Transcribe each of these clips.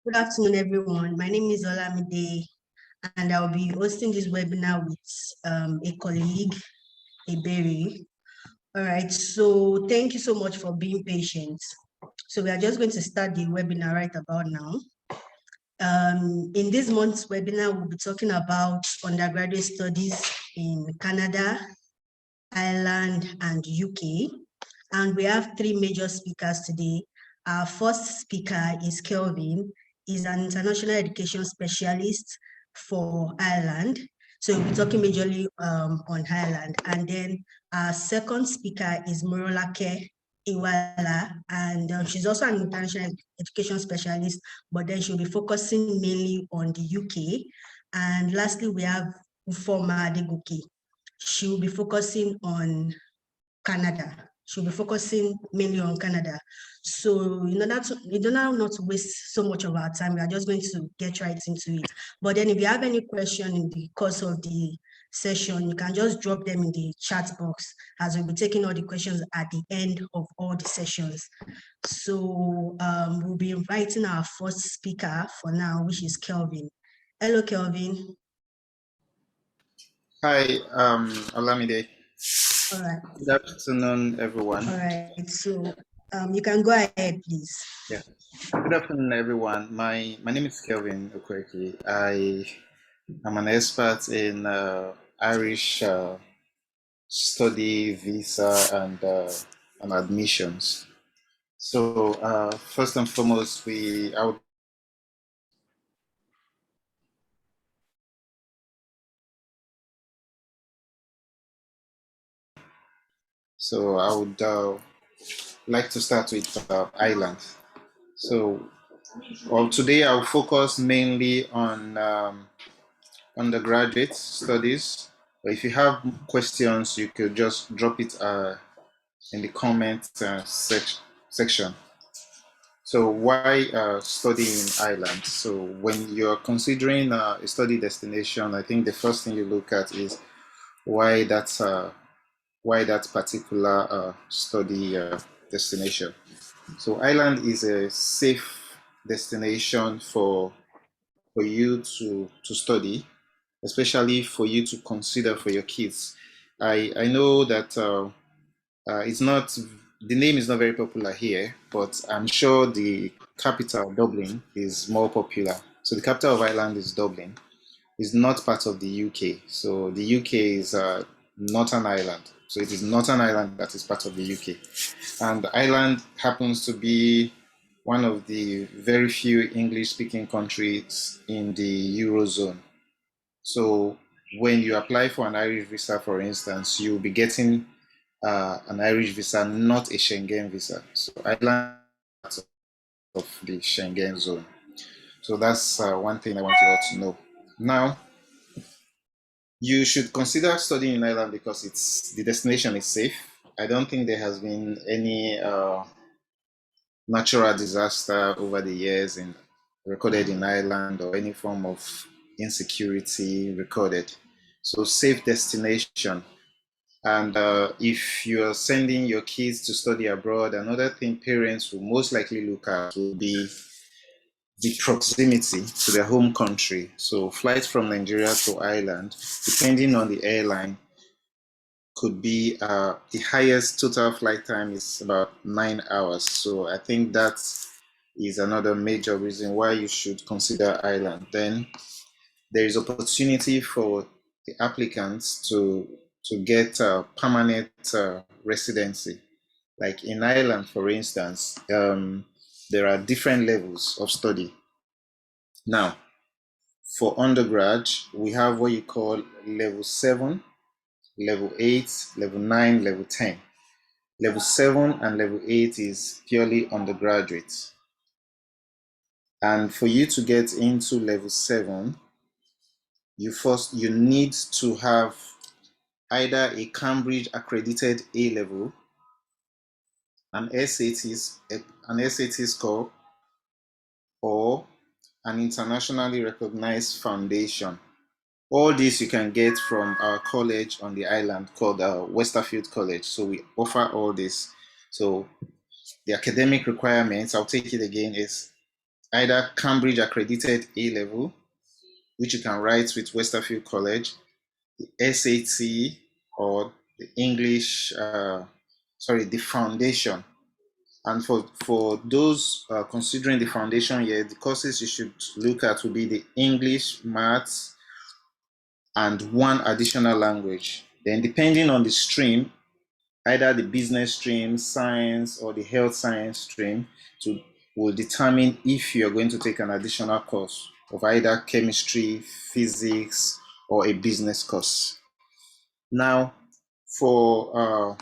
Good afternoon, everyone. My name is Olamide, and I'll be hosting this webinar with a colleague, Ebere. All right, so thank you so much for being patient. So we are just going to start the webinar right about now. In this month's webinar, we'll be talking about undergraduate studies in Canada, Ireland, and UK. And we have three major speakers today. Our first speaker is Kelvin. He's an international education specialist for Ireland. So we'll be talking majorly on Ireland. And then our second speaker is Morolake Iwala, and she's also an international education specialist, but then she'll be focusing mainly on the UK. And lastly, we have Ufoma Adegoke. She will be focusing on Canada. She'll be focusing mainly on Canada. So in order not to waste so much of our time, we are just going to get right into it. But then if you have any question in the course of the session, you can just drop them in the chat box, as we'll be taking all the questions at the end of all the sessions. So we'll be inviting our first speaker for now, which is Kelvin. Hello, Kelvin. Hi, Olamide. All right. Good afternoon, everyone. All right, so you can go ahead, please. Yeah. Good afternoon, everyone. My name is Kelvin Okweki. I am an expert in Irish study, visa, and admissions. So first and foremost, I would like to start with Ireland. So today I'll focus mainly on undergraduate studies. But if you have questions, you could just drop it in the comment section. So why study in Ireland? So when you're considering a study destination, I think the first thing you look at is why that particular study destination. So Ireland is a safe destination for you to study, especially for you to consider for your kids. I know that it's not, the name is not very popular here, but I'm sure the capital, Dublin, is more popular. So the capital of Ireland is Dublin. It's not part of the UK. So the UK is Northern Ireland. So it is Northern Ireland that is part of the UK. And Ireland happens to be one of the very few English-speaking countries in the Eurozone. So when you apply for an Irish visa, for instance, you'll be getting an Irish visa, not a Schengen visa. So Ireland is part of the Schengen zone. So that's one thing I want you all to know. Now, you should consider studying in Ireland because the destination is safe. I don't think there has been any natural disaster over the years recorded in Ireland, or any form of insecurity recorded. So safe destination. And if you're sending your kids to study abroad, another thing parents will most likely look at will be the proximity to their home country. So flights from Nigeria to Ireland, depending on the airline, could be the highest total flight time is about 9 hours. So I think that is another major reason why you should consider Ireland. Then there is opportunity for the applicants to get a permanent residency. Like in Ireland, for instance, there are different levels of study. Now, for undergrad, we have what you call level 7, level 8, level 9, level 10. Level 7 and level 8 is purely undergraduate. And for you to get into level 7, you need to have either a Cambridge accredited A level, an SAT score, or an internationally recognized foundation. All this you can get from our college on the island called Westerfield College. So we offer all this. So the academic requirements, I'll take it again, is either Cambridge accredited A level, which you can write with Westerfield College, the SAT, or the English, the foundation. And for those considering the foundation year, the courses you should look at will be the English, maths, and one additional language. Then, depending on the stream, either the business stream, science, or the health science stream, to will determine if you're going to take an additional course of either chemistry, physics, or a business course. Now, for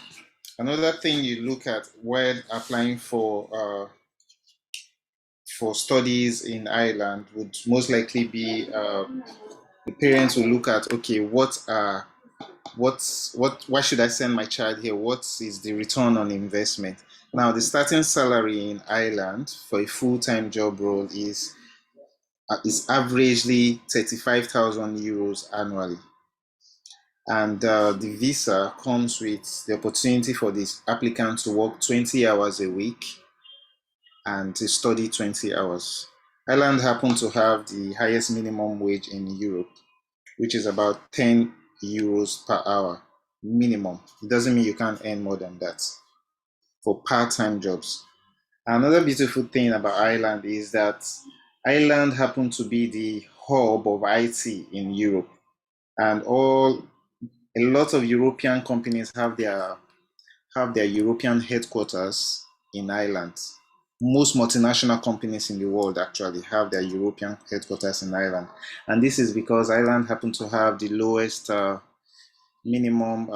another thing you look at when applying for studies in Ireland would most likely be the parents will look at, okay, why should I send my child here? What is the return on investment? Now, the starting salary in Ireland for a full-time job role is averagely 35,000 euros annually. And the visa comes with the opportunity for this applicant to work 20 hours a week and to study 20 hours. Ireland happens to have the highest minimum wage in Europe, which is about 10 euros per hour minimum. It doesn't mean you can't earn more than that for part-time jobs. Another beautiful thing about Ireland is that Ireland happens to be the hub of IT in Europe, and a lot of European companies have their European headquarters in Ireland. Most multinational companies in the world actually have their European headquarters in Ireland, and this is because Ireland happens to have the lowest minimum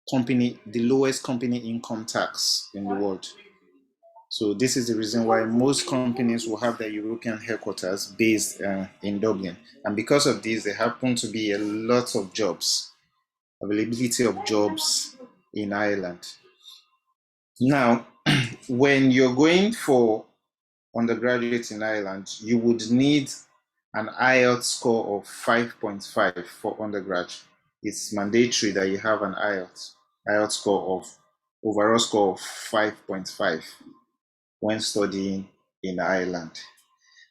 the lowest company income tax in the world. So this is the reason why most companies will have their European headquarters based in Dublin, and because of this, there happen to be a lot of jobs, availability of jobs in Ireland. Now, when you're going for undergraduate in Ireland, you would need an IELTS score of 5.5 for undergrad. It's mandatory that you have an IELTS score of overall score of 5.5 when studying in Ireland.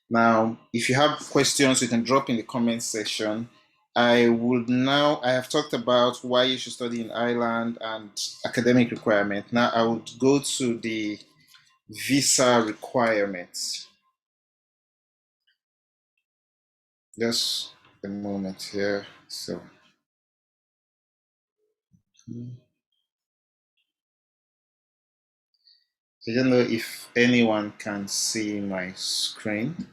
Now, if you have questions, you can drop in the comment section. I have talked about why you should study in Ireland and academic requirement. Now I would go to the visa requirements. Just a moment here. So, I don't know if anyone can see my screen.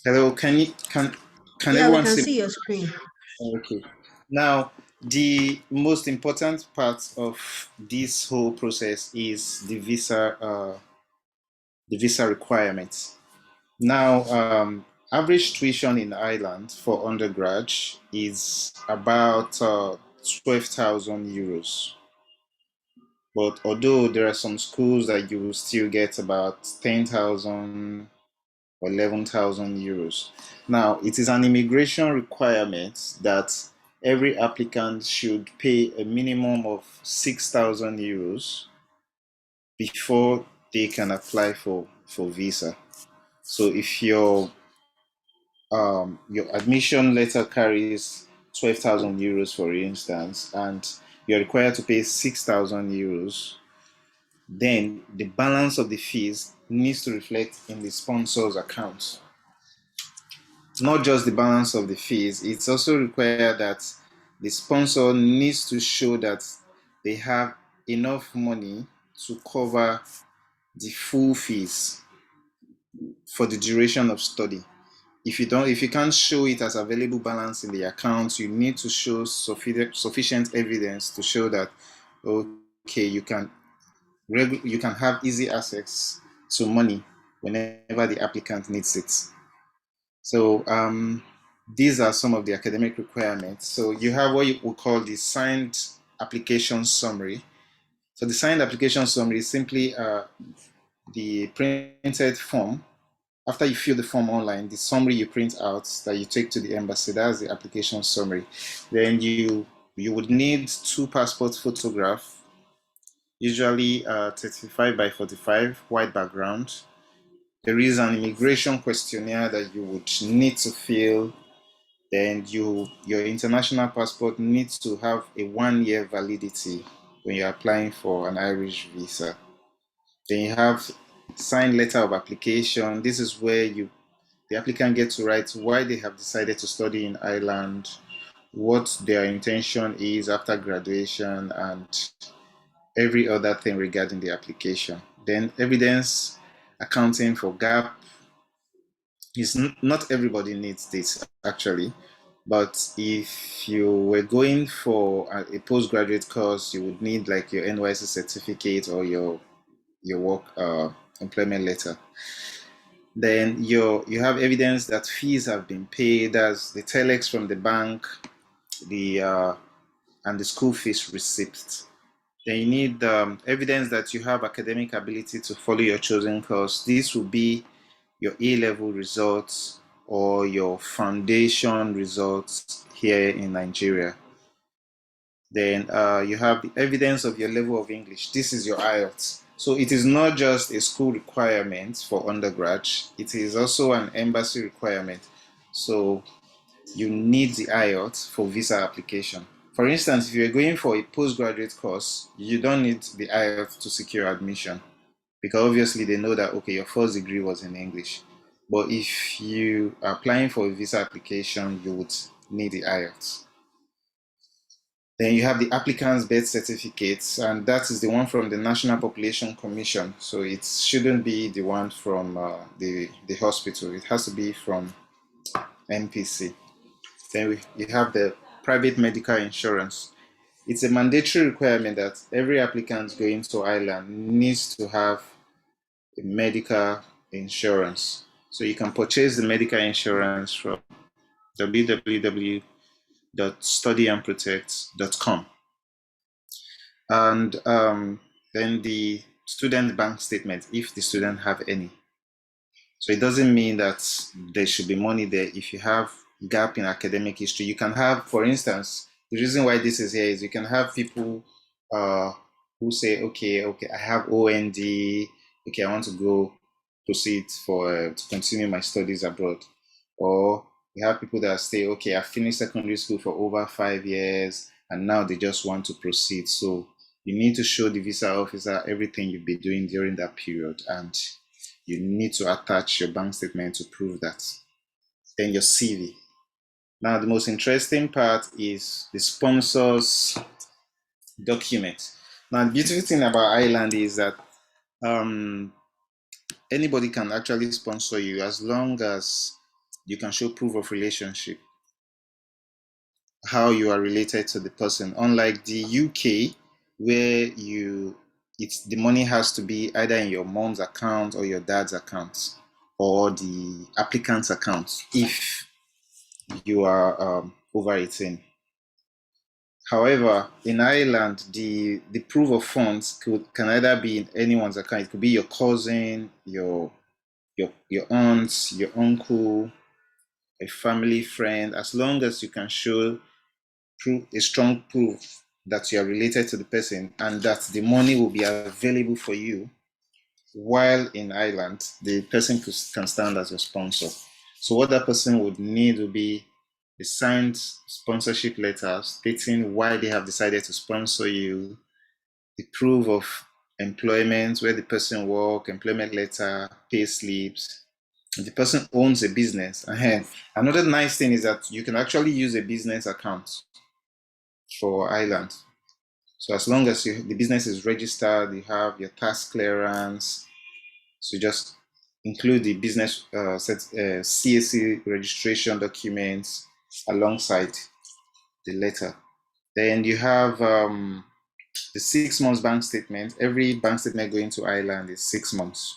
Hello, can Yeah, we everyone can see? see your screen. Okay. Now, the most important part of this whole process is the visa requirements. Now, average tuition in Ireland for undergrad is about 12,000 euros. But although there are some schools that you will still get about 10,000 or 11,000 euros. Now, it is an immigration requirement that every applicant should pay a minimum of 6,000 euros before they can apply for visa. So if your admission letter carries 12,000 euros, for instance, and you're required to pay 6,000 euros, then the balance of the fees needs to reflect in the sponsor's account. Not just the balance of the fees, it's also required that the sponsor needs to show that they have enough money to cover the full fees for the duration of study. If you can't show it as available balance in the account, you need to show sufficient evidence to show that, okay, you can have easy access to money whenever the applicant needs it. So these are some of the academic requirements. So you have what we call the signed application summary. So the signed application summary is simply the printed form. After you fill the form online, the summary you print out that you take to the embassy, that's the application summary. Then you would need two passport photographs usually 35 by 45, white background. There is an immigration questionnaire that you would need to fill. Then your international passport needs to have a 1 year validity when you're applying for an Irish visa. Then you have signed letter of application. This is where the applicant gets to write why they have decided to study in Ireland, what their intention is after graduation, and every other thing regarding the application. Then evidence accounting for gap is not everybody needs this actually, but if you were going for a postgraduate course, you would need like your NYC certificate or your work employment letter. Then you have evidence that fees have been paid, as the telex from the bank, the and the school fees receipt. Then you need evidence that you have academic ability to follow your chosen course. This will be your A-level results or your foundation results here in Nigeria. Then you have the evidence of your level of English. This is your IELTS. So it is not just a school requirement for undergrad, it is also an embassy requirement. So you need the IELTS for visa application. For instance, if you're going for a postgraduate course, you don't need the IELTS to secure admission, because obviously they know that, okay, your first degree was in English. But if you are applying for a visa application, you would need the IELTS. Then you have the applicant's birth certificates, and that is the one from the National Population Commission. So it shouldn't be the one from the hospital. It has to be from NPC. Then you have the private medical insurance. It's a mandatory requirement that every applicant going to Ireland needs to have a medical insurance. So you can purchase the medical insurance from www.studyandprotect.com. And then the student bank statement, if the student have any. So it doesn't mean that there should be money there. If you have gap in academic history, you can have, for instance, the reason why this is here is you can have people who say, okay, I have OND, okay, I want to go proceed to continue my studies abroad. Or we have people that say, okay, I finished secondary school for over 5 years and now they just want to proceed. So you need to show the visa officer everything you've been doing during that period, and you need to attach your bank statement to prove that. Then your CV. Now, the most interesting part is the sponsor's document. Now, the beautiful thing about Ireland is that anybody can actually sponsor you as long as you can show proof of relationship, how you are related to the person. Unlike the UK, where the money has to be either in your mom's account or your dad's account or the applicant's account if you are over 18. However, in Ireland, the proof of funds can either be in anyone's account. It could be your cousin, your aunt, your uncle, a family friend, as long as you can show a strong proof that you are related to the person and that the money will be available for you while in Ireland, the person can stand as your sponsor. So what that person would need will be a signed sponsorship letter stating why they have decided to sponsor you, the proof of employment, where the person work, employment letter, pay slips. If the person owns a business. Another nice thing is that you can actually use a business account for Ireland. So as long as the business is registered, you have your tax clearance, so just include the business CAC registration documents alongside the letter. Then you have the 6 months bank statement. Every bank statement going to Ireland is 6 months.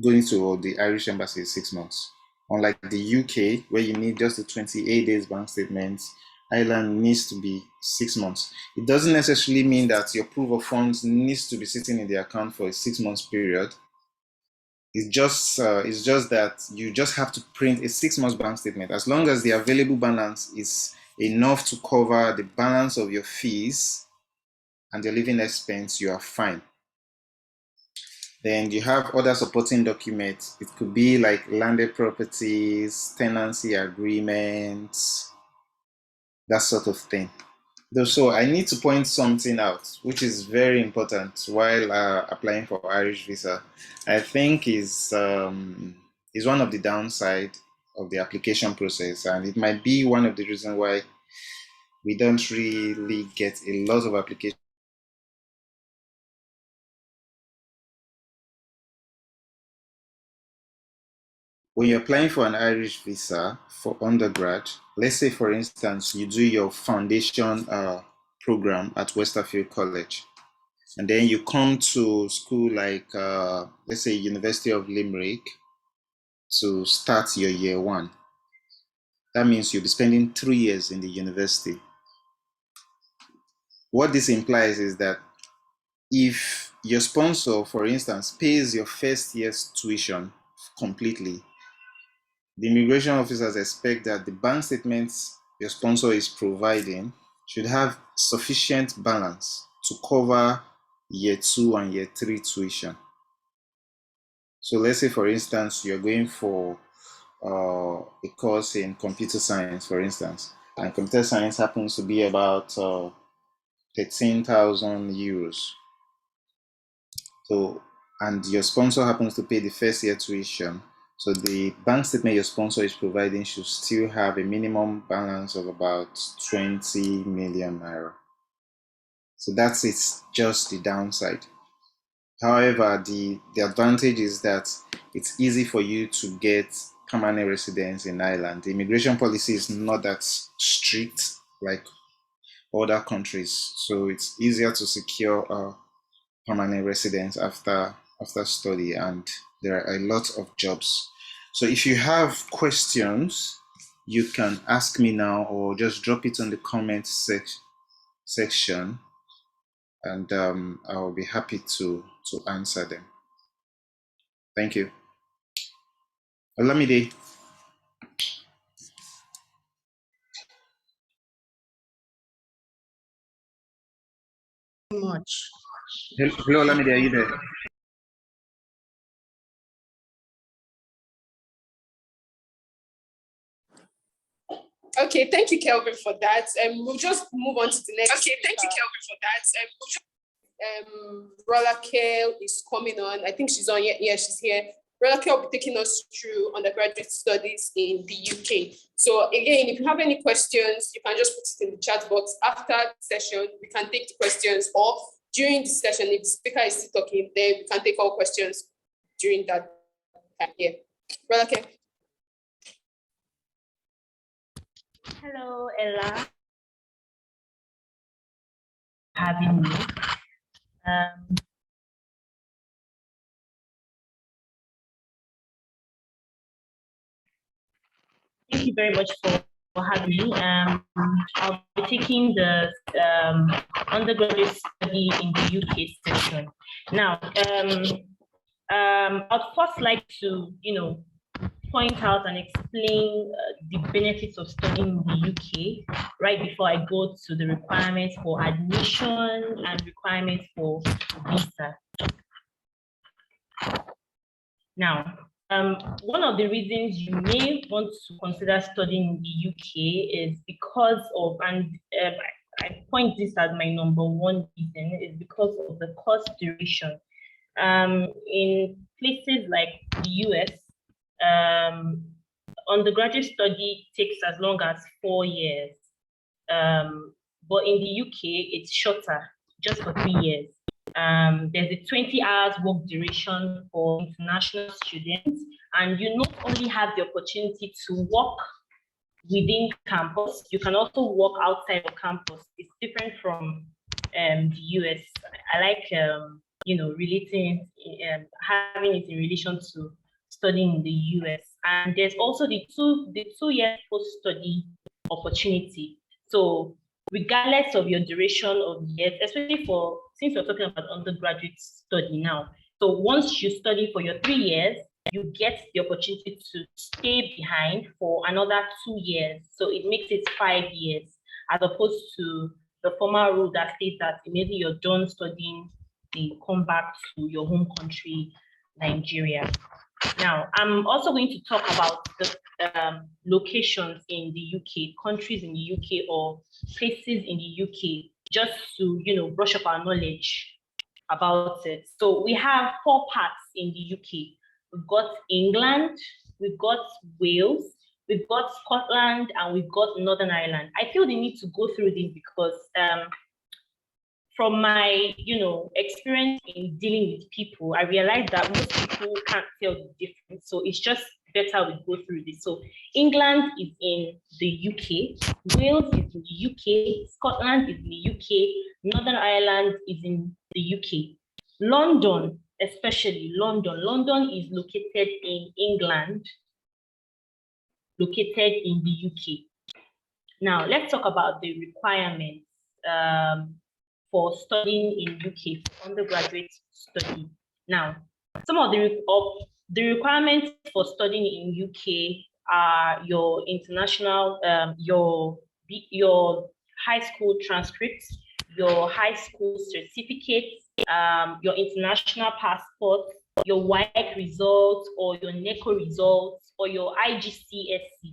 Going to the Irish embassy is 6 months. Unlike the UK, where you need just a 28 days bank statement, Ireland needs to be 6 months. It doesn't necessarily mean that your proof of funds needs to be sitting in the account for a 6 months period. It's just that you just have to print a 6 months bank statement. As long as the available balance is enough to cover the balance of your fees and your living expense, you are fine. Then you have other supporting documents. It could be like landed properties, tenancy agreements, that sort of thing. So I need to point something out, which is very important while applying for Irish visa. I think is one of the downside of the application process, and it might be one of the reasons why we don't really get a lot of applications. When you're applying for an Irish visa for undergrad, let's say for instance you do your foundation program at Westerfield College, and then you come to school like let's say University of Limerick to start your year one. That means you'll be spending 3 years in the university. What this implies is that if your sponsor, for instance, pays your first year's tuition completely, the immigration officers expect that the bank statements your sponsor is providing should have sufficient balance to cover year two and year three tuition. So let's say, for instance, you're going for a course in computer science, for instance, and computer science happens to be about 13,000 euros. So, and your sponsor happens to pay the first year tuition. So the bank statement your sponsor is providing should still have a minimum balance of about 20 million naira. So that's it, just the downside. However, the advantage is that it's easy for you to get permanent residence in Ireland. The immigration policy is not that strict like other countries, so it's easier to secure a permanent residence after study, and there are a lot of jobs. So if you have questions, you can ask me now or just drop it on the comment section, and I'll be happy to answer them. Thank you. Olamide. Much. Hello, Olamide, are you there? Okay, thank you, Kelvin, for that. We'll just move on to the next. Okay, thank you, Kelvin, for that. Rolake is coming on. I think she's on. Yeah, she's here. Rolake will be taking us through undergraduate studies in the UK. So again, if you have any questions, you can just put it in the chat box. After the session, we can take the questions, or during the session, if the speaker is still talking, then we can take all questions during that time. Yeah, Rolake. Hello, Ella. Having me. Thank you very much for having me. I'll be taking the undergraduate study in the UK section. Now, I'd first like to, point out and explain the benefits of studying in the UK right before I go to the requirements for admission and requirements for visa. Now, one of the reasons you may want to consider studying in the UK is because of, and I point this as my number one reason, is because of the course duration. In places like the US, undergraduate study takes as long as 4 years. But in the UK, it's shorter, just for 3 years. There's a 20 hours work duration for international students, and you not only have the opportunity to work within campus, you can also work outside of campus. It's different from the US. I like relating, having it in relation to studying in the US. And there's also the two-year post-study opportunity. So regardless of your duration of years, especially since we're talking about undergraduate study now. So once you study for your 3 years, you get the opportunity to stay behind for another 2 years. So it makes it 5 years, as opposed to the former rule that states that maybe you're done studying they come back to your home country, Nigeria. Now, I'm also going to talk about the locations in the UK, countries in the UK, or places in the UK, just to, brush up our knowledge about it. So we have 4 parts in the UK. We've got England, we've got Wales, we've got Scotland, and we've got Northern Ireland. I feel the need to go through this because from my, experience in dealing with people, I realized that most people can't tell the difference. So it's just better we go through this. So England is in the UK, Wales is in the UK, Scotland is in the UK, Northern Ireland is in the UK. London, especially London is located in England, located in the UK. Now, let's talk about the requirements for studying in UK, for undergraduate study. Now, some of the requirements for studying in UK are your international, your high school transcripts, your high school certificates, your international passport, your WAEC results, or your NECO results, or your IGCSE.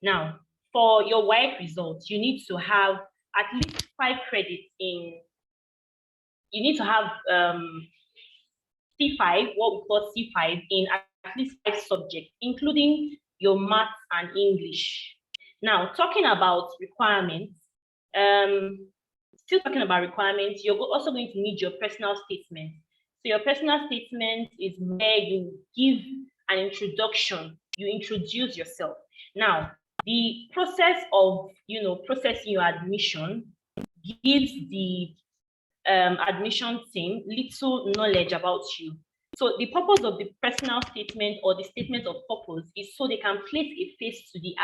Now, for your WAEC results, you need to have at least 5 credits in, you need to have C5, what we call C5, in at least 5 subjects, including your maths and English. Now, talking about requirements, you're also going to need your personal statement. So your personal statement is where you give an introduction, you introduce yourself. Now, the process of, processing your admission gives the admission team little knowledge about you. So the purpose of the personal statement or the statement of purpose is so they can place a face to the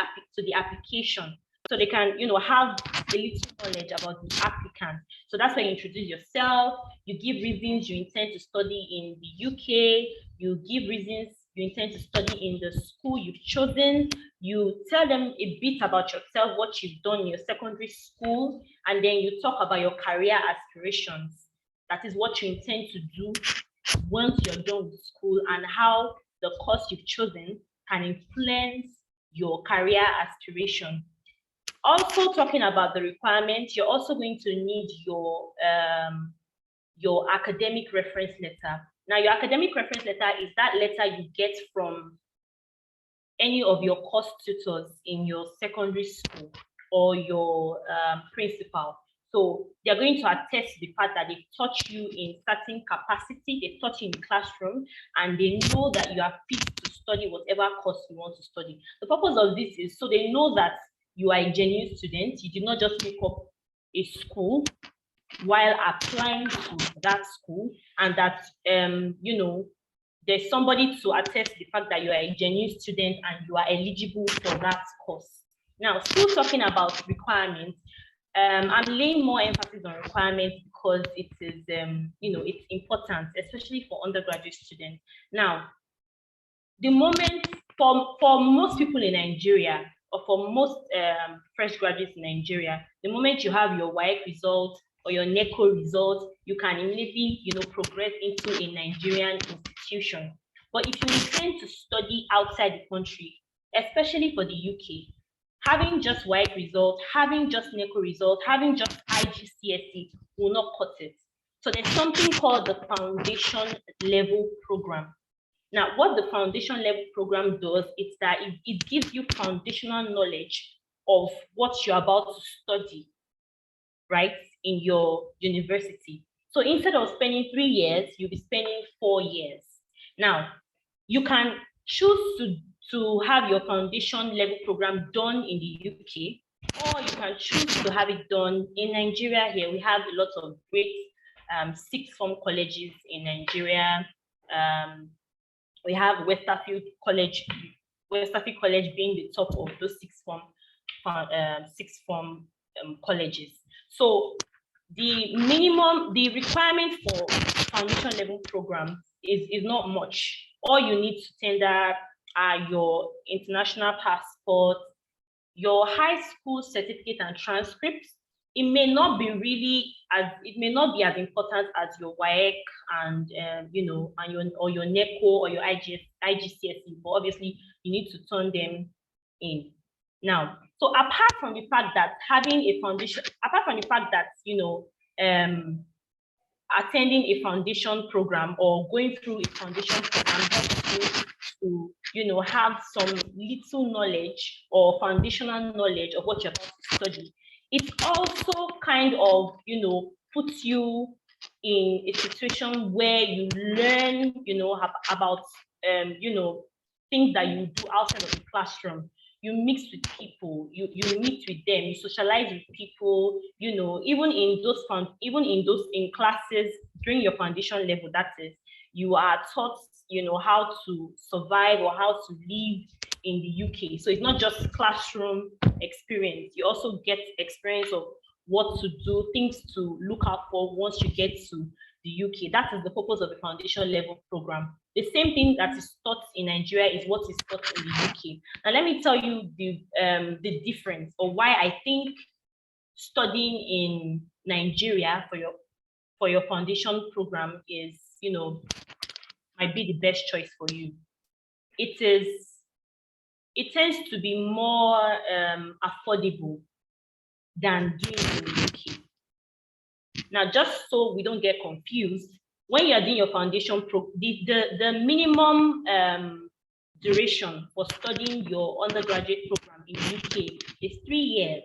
application. So they can, have a little knowledge about the applicant. So that's why you introduce yourself, you give reasons you intend to study in the UK, you give reasons you intend to study in the school you've chosen, you tell them a bit about yourself, what you've done in your secondary school, and then you talk about your career aspirations. That is what you intend to do once you're done with school, and how the course you've chosen can influence your career aspiration. Also, talking about the requirements, you're also going to need your academic reference letter. Now, your academic reference letter is that letter you get from any of your course tutors in your secondary school or your principal. So they're going to attest to the fact that they've taught you in certain capacity, they've taught you in the classroom, and they know that you are fit to study whatever course you want to study. The purpose of this is so they know that you are a genuine student, you did not just make up a school while applying to that school, and that, there's somebody to attest to the fact that you are a genuine student and you are eligible for that course. Now, still talking about requirements, I'm laying more emphasis on requirements because it is, it's important, especially for undergraduate students. Now, the moment for most people in Nigeria, or for most fresh graduates in Nigeria, the moment you have your WAEC result or your NECO result, you can immediately, progress into a Nigerian institution. But if you intend to study outside the country, especially for the UK, having just WAEC result, having just NECO result, having just IGCSE will not cut it. So there's something called the foundation level program. Now, what the foundation level program does is that it gives you foundational knowledge of what you're about to study, right, in your university. So instead of spending 3 years, you'll be spending 4 years. Now, you can choose to have your foundation level program done in the UK, or you can choose to have it done in Nigeria. Here we have a lot of great sixth form colleges in Nigeria. We have Westerfield College being the top of those sixth form colleges. So the requirement for foundation level program is not much. All you need to tender are your international passport, your high school certificate and transcripts, it may not be really as important as your WAEC and you know, and your NECO or your IGCSE, but obviously you need to turn them in. Now, so apart from the fact that having a foundation, apart from the fact that, you know, attending a foundation program or going through a foundation program helps you to, you know, have some little knowledge or foundational knowledge of what you're about to study. It also kind of, you know, puts you in a situation where you learn, you know, about, you know, things that you do outside of the classroom. You mix with people, you meet with them, you socialize with people, you know, even in classes during your foundation level, that is, you are taught, you know, how to survive or how to live in the UK. So it's not just classroom experience, you also get experience of what to do, things to look out for once you get to the UK. That is the purpose of the foundation level program. The same thing that is taught in Nigeria is what is taught in the UK. Now, let me tell you the difference, or why I think studying in Nigeria for your foundation program is, you know, might be the best choice for you. It tends to be more affordable than doing it in the UK. Now, just so we don't get confused, when you're doing your foundation the minimum duration for studying your undergraduate program in the UK is 3 years.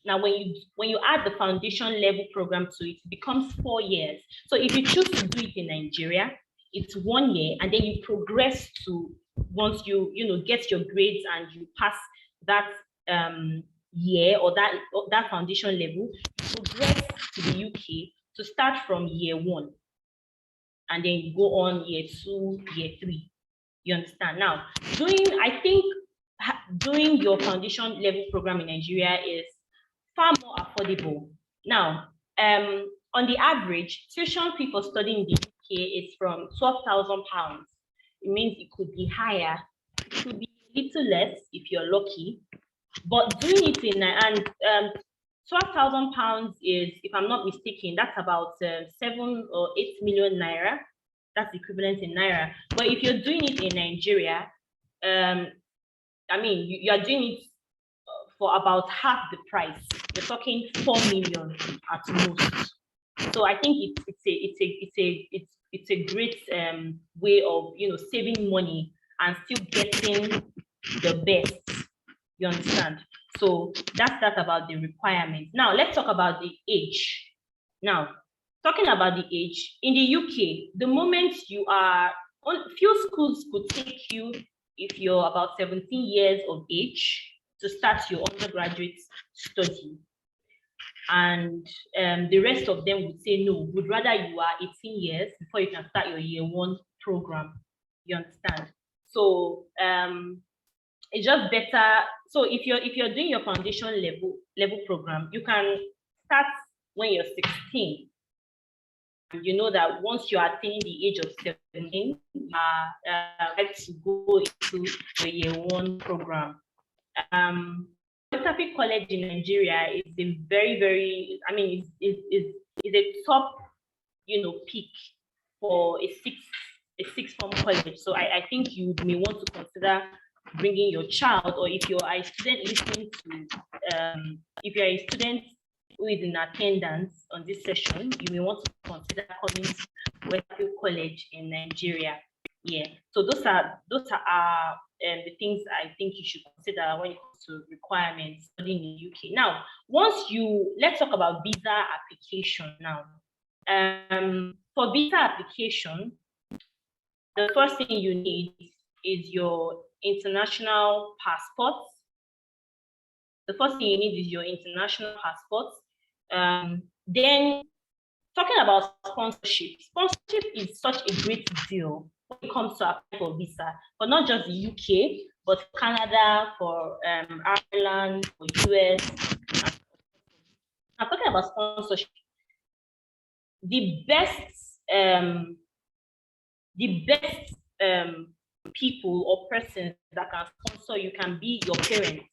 Now, when you add the foundation level program to it, it becomes 4 years. So if you choose to do it in Nigeria, it's 1 year, and then you progress to, once you know, get your grades and you pass that year or that foundation level, you progress to the UK to start from year 1, and then you go on year 2, year 3. You understand? Now, I think doing your foundation level program in Nigeria is far more affordable. Now, on the average, tuition fee for studying in the UK is from £12,000. It means it could be higher, it could be a little less if you're lucky. But doing it in £12,000 is, if I'm not mistaken, that's about 7 or 8 million naira. That's equivalent in naira. But if you're doing it in Nigeria, I mean, you are doing it for about half the price. You're talking 4 million at most. So I think it's a great way of, you know, saving money and still getting the best. You understand? So that's that about the requirements. Now let's talk about the age. Now, talking about the age, in the UK, the moment you are, few schools could take you if you're about 17 years of age to start your undergraduate study. And the rest of them would say, no, would rather you are 18 years before you can start your year 1 program. You understand? So it's just better. So if you're doing your foundation level program, you can start when you're 16. You know that once you are attaining the age of 17, you are ready to go into the year 1 program. Polytechnic College in Nigeria is a very, very, I mean, is a top, you know, peak for a sixth form college. So I think you may want to consider bringing your child, or if you're a student listening to, if you're a student who is in attendance on this session, you may want to consider coming to Westfield College in Nigeria. Yeah, so those are the things I think you should consider when it comes to requirements studying in the UK. Now, let's talk about visa application now. For visa application, the first thing you need is your international passport. The first thing you need is your international passport. Then, talking about sponsorship. Sponsorship is such a great deal when it comes to apply for visa, but not just the UK, but Canada, for Ireland, for US. I'm talking about sponsorship. The best people or persons that can sponsor you can be your parents,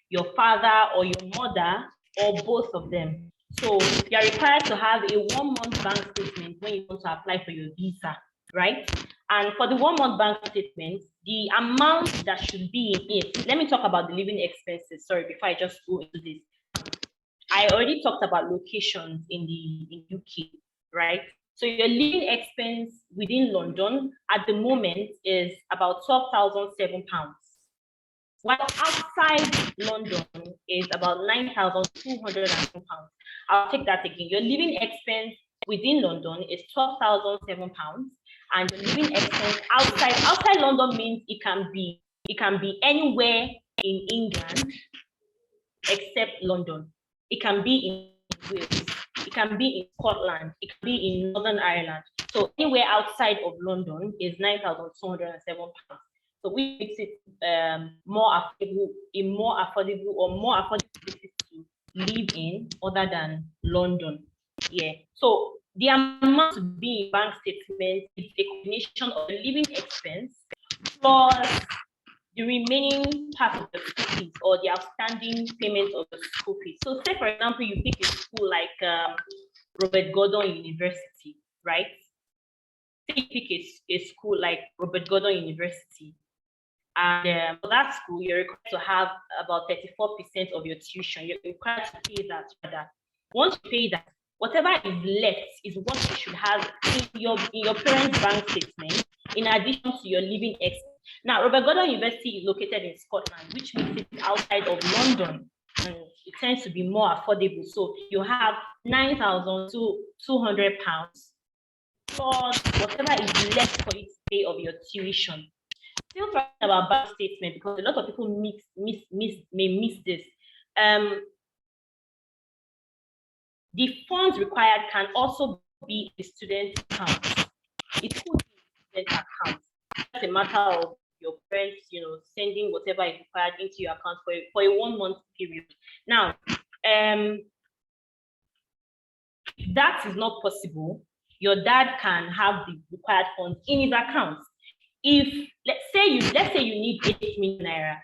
your father or your mother, or both of them. So you are required to have a 1 month bank statement when you want to apply for your visa, right? And for the 1 month bank statement, the amount that should be in it, let me talk about the living expenses. Sorry, before I just go into this. I already talked about locations in the UK, right? So your living expense within London at the moment is about £12,007. While outside London is about £9,200. I'll take that again. Your living expense within London is £12,007, and your living expense outside London means it can be anywhere in England except London. It can be in Wales, it can be in Scotland, it can be in Northern Ireland. So anywhere outside of London is £9,207. So we makes it more affordable places to live in other than London. Yeah. So the amount to be in bank statement is a combination of the living expense plus the remaining part of the school fees or the outstanding payment of the school fees. So say, for example, you pick a school like Robert Gordon University, right? Say you pick a school like Robert Gordon University. And for that school, you're required to have about 34% of your tuition. You're required to pay that for that. Once you pay that, whatever is left is what you should have in your parents' bank statement, in addition to your living expense. Now, Robert Gordon University is located in Scotland, which makes it outside of London, and it tends to be more affordable. So you have £9,200 plus whatever is left for you to pay of your tuition. Still talking about bank statement because a lot of people may miss this. The funds required can also be a student account. It could be a student account. It's a matter of your parents, sending whatever is required into your account for a 1 month period. Now, if that is not possible, your dad can have the required funds in his account. If let's say you need 8 million naira,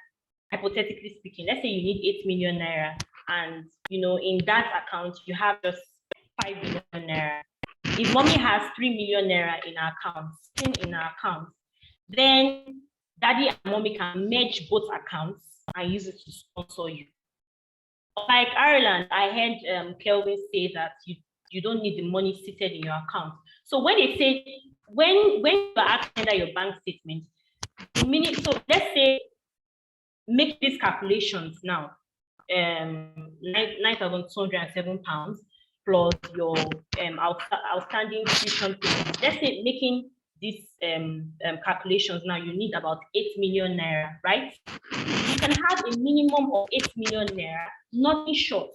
hypothetically speaking, let's say you need 8 million naira, and in that account you have just 5 million naira. If mommy has 3 million naira in her account, then daddy and mommy can merge both accounts and use it to sponsor you. Like Ireland, I heard Kelvin say that you don't need the money seated in your account. So when they say when you are asking under your bank statement, so let's say make these calculations now. £9,207 plus your outstanding tuition payment. Let's say making these calculations now, you need about 8 million naira, right? You can have a minimum of 8 million naira, nothing short.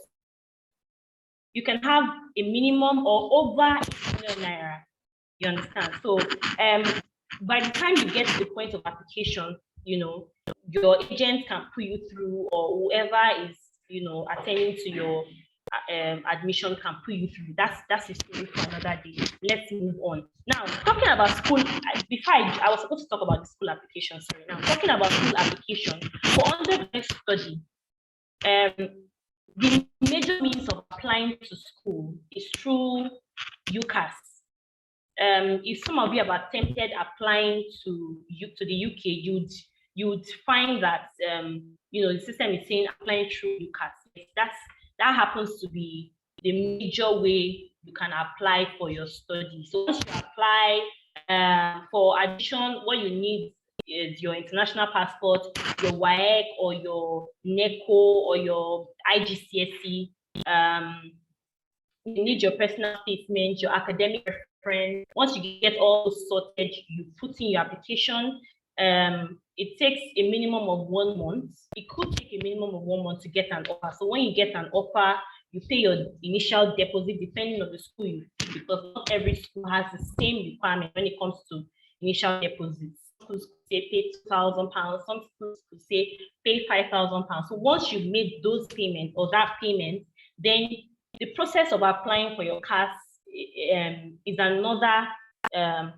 You can have a minimum or over 8 million naira. You understand? So by the time you get to the point of application, your agent can put you through, or whoever is attending to your admission can put you through. That's a story for another day. Let's move on. Now, talking about school, before I was supposed to talk about the school application. Sorry. Now, talking about school application for undergraduate study, the major means of applying to school is through UCAS. If some of you have attempted applying to the UK, you'd find that the system is saying applying through UCAS. That happens to be the major way you can apply for your study. So once you apply for admission, what you need is your international passport, your WAEC or your NECO or your IGCSE. You need your personal statement, your academic reference. Once you get all sorted, you put in your application. It takes a minimum of 1 month. It could take a minimum of 1 month to get an offer. So when you get an offer, you pay your initial deposit depending on the school you pick, because not every school has the same requirement when it comes to initial deposits. Some schools say pay £2,000, some schools could say pay £5,000. So once you've made those payments or that payment, then the process of applying for your CAS is another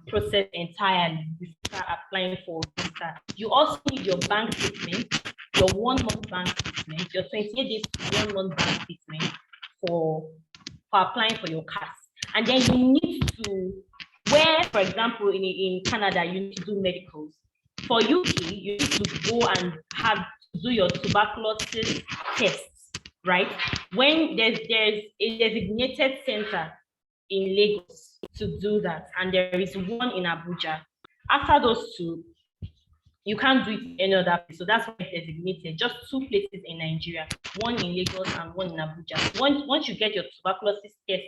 process entirely. You start applying for visa. You also need your bank statement, your 1 month bank statement, your 28 days 1 month bank statement for for applying for your CAS. And then you need to, where, for example, in Canada, you need to do medicals. For UK, you need to go and do your tuberculosis tests, right? When there's a designated center in Lagos to do that, and there is one in Abuja. After those two, you can't do it any other place. So that's why it's designated. Just two places in Nigeria, one in Lagos and one in Abuja. Once you get your tuberculosis test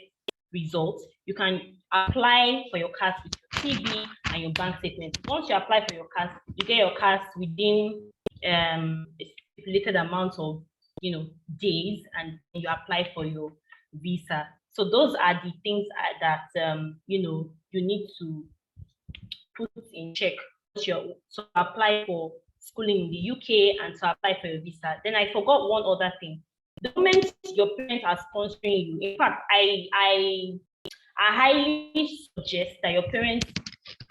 results, you can apply for your CAS with your TB and your bank statement. Once you apply for your CAS, you get your CAS within a stipulated amount of days, and you apply for your visa. So those are the things that you need to put in check to apply for schooling in the UK and to apply for your visa. Then I forgot one other thing. The moment your parents are sponsoring you, in fact, I highly suggest that your parents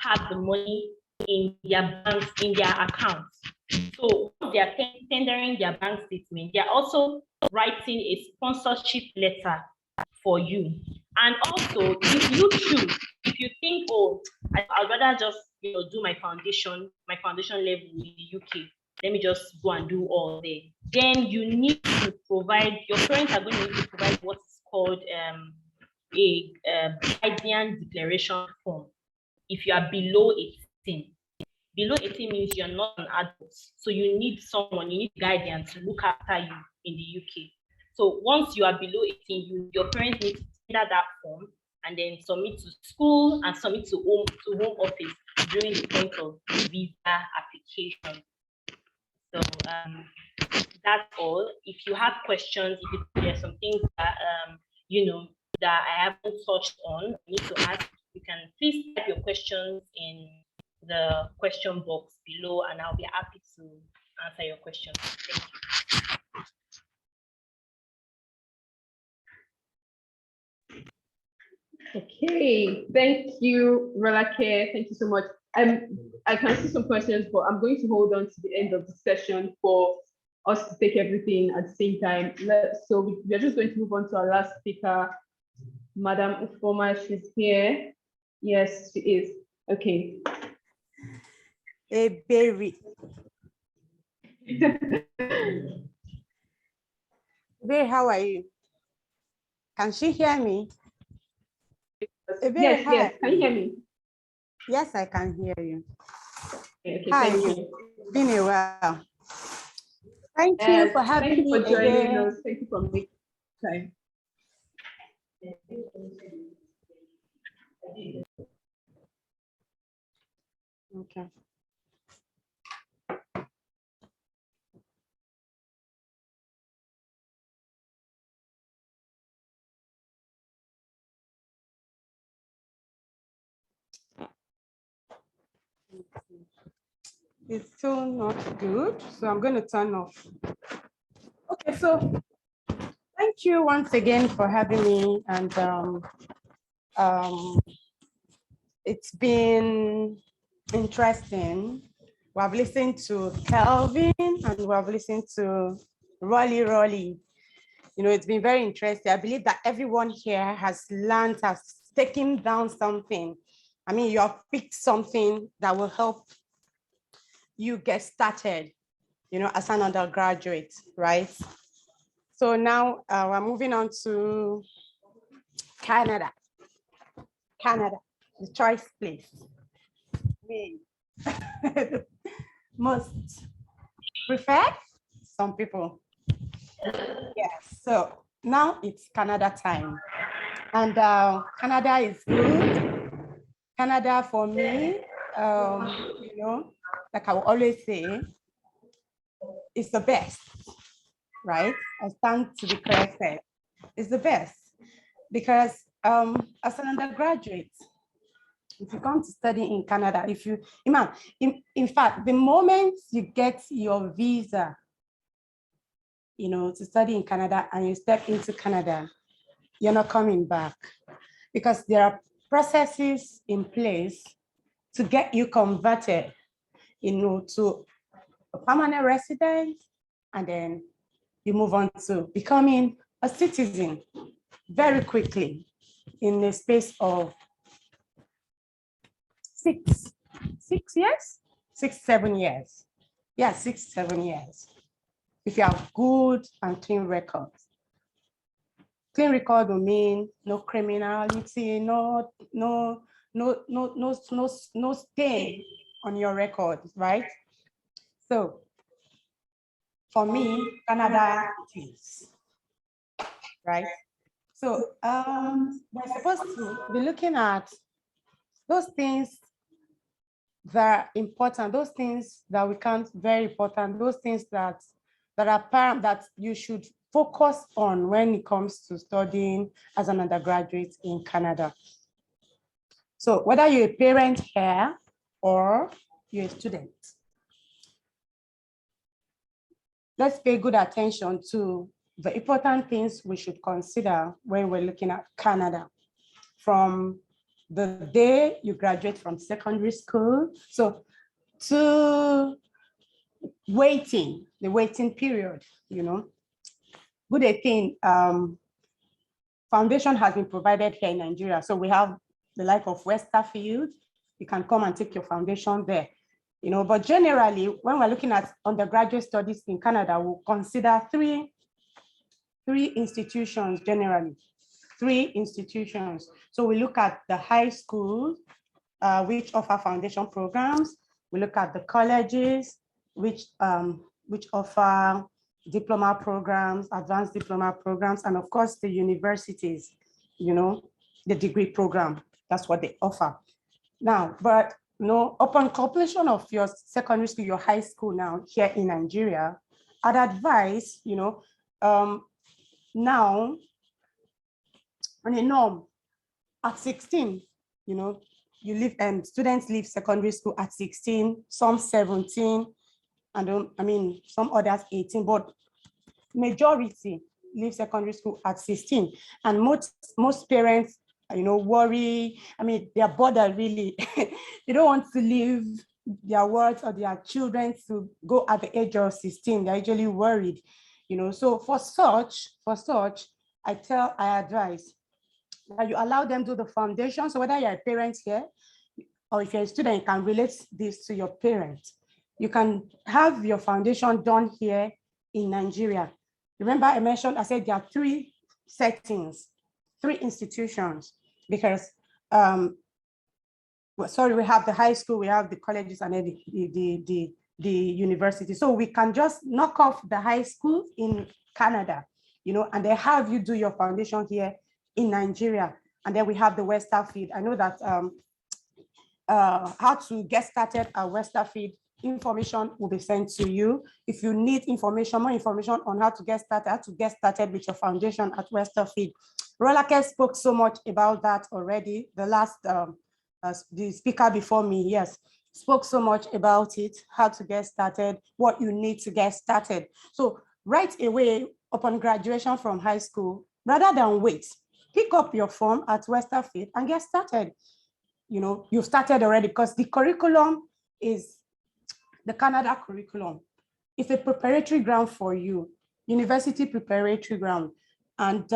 have the money in their banks, in their accounts. So once they are tendering their bank statement, they are also writing a sponsorship letter for you. And also, if you choose, if you think, oh, I'd rather just do my foundation level in the UK, let me just go and do all there, then you need to provide, your parents are going to need to provide what's called a guardian declaration form if you are below 18. Below 18 means you're not an adult, so you need guardian to look after you in the UK. So once you are below 18, your parents need to tender that form and then submit to school and submit to home office during the point of visa application. So that's all. If you have questions, if there's some things that that I haven't touched on, I need to ask, you can please type your questions in the question box below, and I'll be happy to answer your questions. Thank you. Okay, thank you, Rolake. Thank you so much. I can see some questions, but I'm going to hold on to the end of the session for us to take everything at the same time. So we're just going to move on to our last speaker, Madam Ufoma. She's here. Yes, she is. Okay. A berry. Berry, how are you? Can she hear me? Yes, yes. Can you hear me? Yes, I can hear you. Okay, Hi, thank you. been a while. Thank you for having me. Thank you for joining us. Thank you for making time. Okay. It's still not good, so I'm going to turn off. Okay, so thank you once again for having me, and it's been interesting. We have listened to Kelvin and we have listened to Rolly. It's been very interesting. I believe that everyone here has learned, has taken down something. I mean, you have picked something that will help you get started, as an undergraduate, right? So now we're moving on to Canada. Canada, the choice place. Me. Most preferred, some people. Yes, so now it's Canada time. And Canada is good. Canada for me, like I will always say, it's the best, right? I stand to be corrected. It's the best because as an undergraduate, if you come to study in Canada, in fact, the moment you get your visa, to study in Canada and you step into Canada, you're not coming back because there are processes in place to get you converted, to a permanent resident, and then you move on to becoming a citizen. very quickly in the space of 7 years. Yeah, 7 years. If you have good and clean records. Clean record will mean no criminality, no stain on your record, right? So for me, Canada it is, right? So we're supposed to be looking at those things that are important, those things that we can't, very important, those things that are apparent that you should focus on when it comes to studying as an undergraduate in Canada. So whether you're a parent here or you're a student, let's pay good attention to the important things we should consider when we're looking at Canada. From the day you graduate from secondary school, so to the waiting period, you know. Good thing, foundation has been provided here in Nigeria. So we have the like of Westerfield. You can come and take your foundation there, you know. But generally, when we're looking at undergraduate studies in Canada, we'll consider three institutions generally. 3 institutions. So we look at the high school, which offer foundation programs. We look at the colleges, which offer diploma programs, advanced diploma programs, and of course the universities, you know, the degree program. That's what they offer. Now, but you know, upon completion of your secondary school, your high school now here in Nigeria, I'd advise, you know, now on a norm at 16, you know, you leave and students leave secondary school at 16, some 17, and I mean some others 18, but majority leave secondary school at 16. And most parents, you know, worry. I mean, they're bothered really. They don't want to leave their words or their children to go at the age of 16. They're usually worried, you know. So for such, I advise that you allow them to do the foundation. So whether you're a parent here or if you're a student, you can relate this to your parents. You can have your foundation done here in Nigeria. Remember I said there are 3 settings, 3 institutions, because we have the high school, we have the colleges, and then the university. So we can just knock off the high school in Canada, you know, and they have you do your foundation here in Nigeria. And then we have the Westerfield. I know that how to get started at Westerfield, information will be sent to you. If you need more information on how to get started with your foundation at Westerfield. Rolake spoke so much about that already. The last, the speaker before me, yes, spoke so much about it, how to get started, what you need to get started. So right away, upon graduation from high school, rather than wait, pick up your form at Westerfield and get started. You know, you've started already because the curriculum is the Canada curriculum. It's a preparatory ground for you, university preparatory ground, and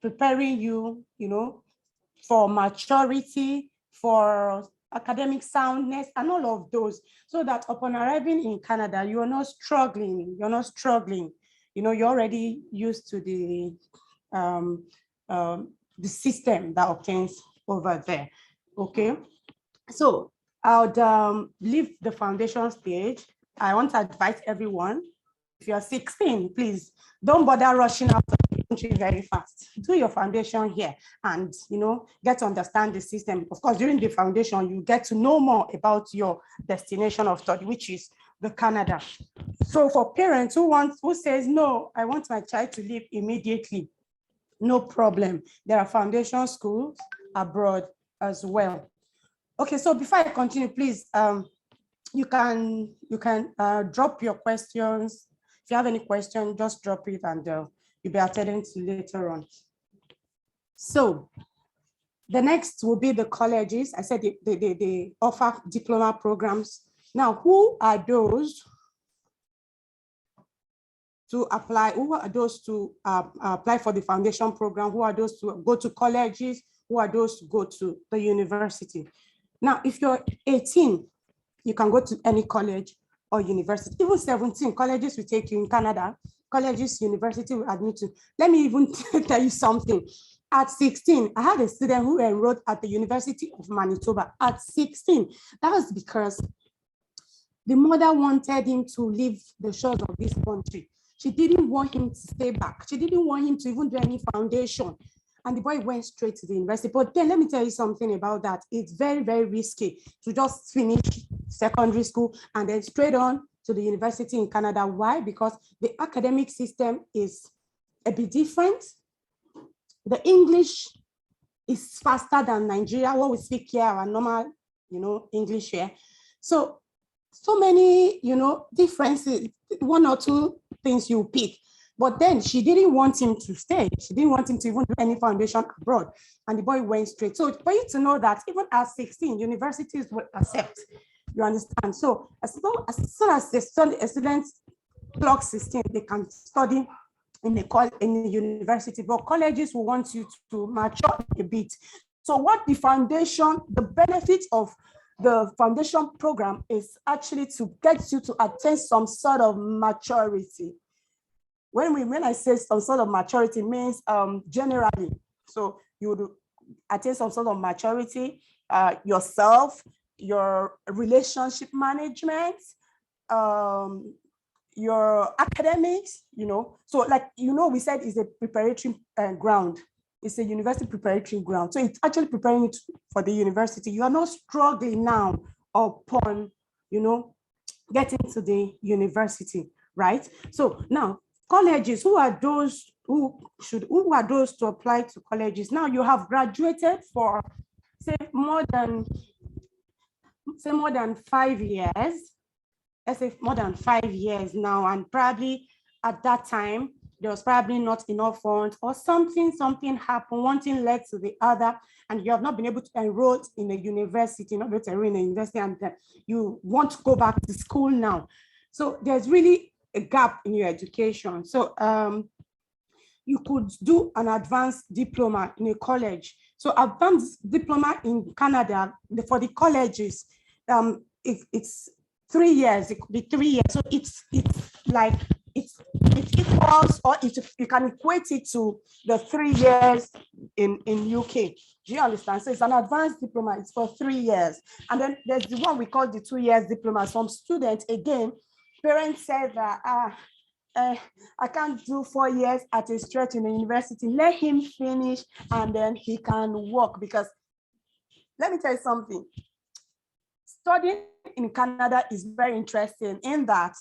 preparing you, you know, for maturity, for academic soundness, and all of those, so that upon arriving in Canada, you're not struggling. You know, you're already used to the system that obtains over there. Okay, so I would leave the foundation stage. I want to advise everyone, if you're 16, please don't bother rushing out of the country very fast. Do your foundation here and, you know, get to understand the system. Of course, during the foundation, you get to know more about your destination of study, which is the Canada. So for parents who says, no, I want my child to leave immediately, no problem. There are foundation schools abroad as well. Okay, so before I continue, please, you can drop your questions. If you have any question, just drop it and you'll be attending to later on. So the next will be the colleges. I said they offer diploma programs. Now, who are those to apply? Who are those to apply for the foundation program? Who are those to go to colleges? Who are those to go to the university? Now, if you're 18, you can go to any college or university. Even 17, colleges will take you in Canada. Colleges, university will admit you. Let me even tell you something. At 16, I had a student who enrolled at the University of Manitoba at 16. That was because the mother wanted him to leave the shores of this country. She didn't want him to stay back. She didn't want him to even do any foundation. And the boy went straight to the university. But then let me tell you something about that. It's very, very risky to just finish secondary school and then straight on to the university in Canada. Why? Because the academic system is a bit different. The English is faster than Nigeria. What we speak here, our normal, English here. So many, differences, one or two things you pick. But then she didn't want him to stay. She didn't want him to even do any foundation abroad. And the boy went straight. So for you to know that even at 16, universities will accept. You understand? So as soon as the students clock 16, they can study in the university, but colleges will want you to mature a bit. So what the benefit of the foundation program is actually to get you to attain some sort of maturity. When I say some sort of maturity, means generally, so you would attain some sort of maturity, yourself, your relationship management, your academics, So like, we said it's a preparatory ground. It's a university preparatory ground. So it's actually preparing you for the university. You are not struggling now upon, getting to the university, right? So now, colleges, who are those to apply to colleges? Now you have graduated for say more than 5 years. Let's say more than 5 years now, and probably at that time there was probably not enough funds or something happened, one thing led to the other, and you have not been able to enroll in a university, and you want to go back to school now. So there's really a gap in your education. So you could do an advanced diploma in a college. So advanced diploma in Canada for the colleges, it's 3 years. It could be 3 years. So it's like it equals, or you can equate it to the 3 years in UK. Do you understand? So it's an advanced diploma. It's for 3 years, and then there's the one we call the 2 years diploma. Some students, again, parents say that I can't do 4 years at a stretch in the university. Let him finish and then he can work. Because let me tell you something. Studying in Canada is very interesting in that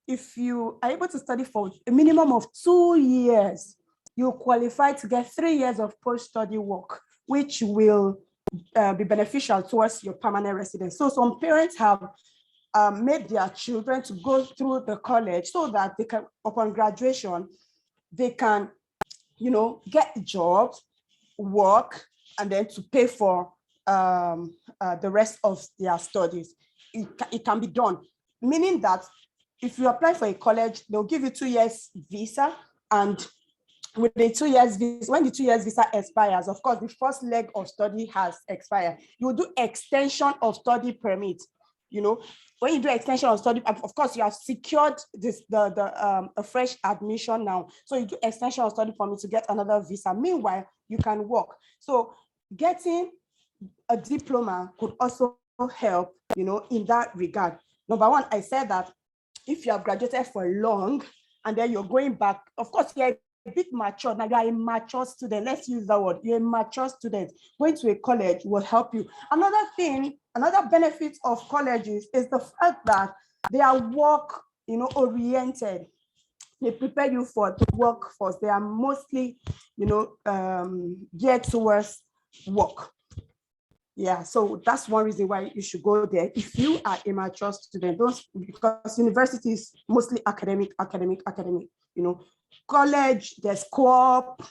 if you are able to study for a minimum of 2 years, you qualify to get 3 years of post-study work, which will be beneficial towards your permanent residence. So some parents have made their children to go through the college so that they can, upon graduation, they can, get jobs, work, and then to pay for the rest of their studies. It can be done, meaning that if you apply for a college, they'll give you 2 years visa, and with the 2 years visa, when the 2 years visa expires, of course, the first leg of study has expired. You will do extension of study permit. When you do extension of study, of course, you have secured a fresh admission now. So you do extension of study permit to get another visa. Meanwhile, you can work. So getting a diploma could also help, in that regard. Number one, I said that if you have graduated for long and then you're going back, of course, you're a bit mature. Now you're a mature student. Let's use that word. You're a mature student. Going to a college will help you. Another benefit of colleges is the fact that they are work, oriented. They prepare you for the workforce. They are mostly, geared towards work. Yeah, so that's one reason why you should go there if you are a mature student. Because university is mostly academic. College, there's co-op,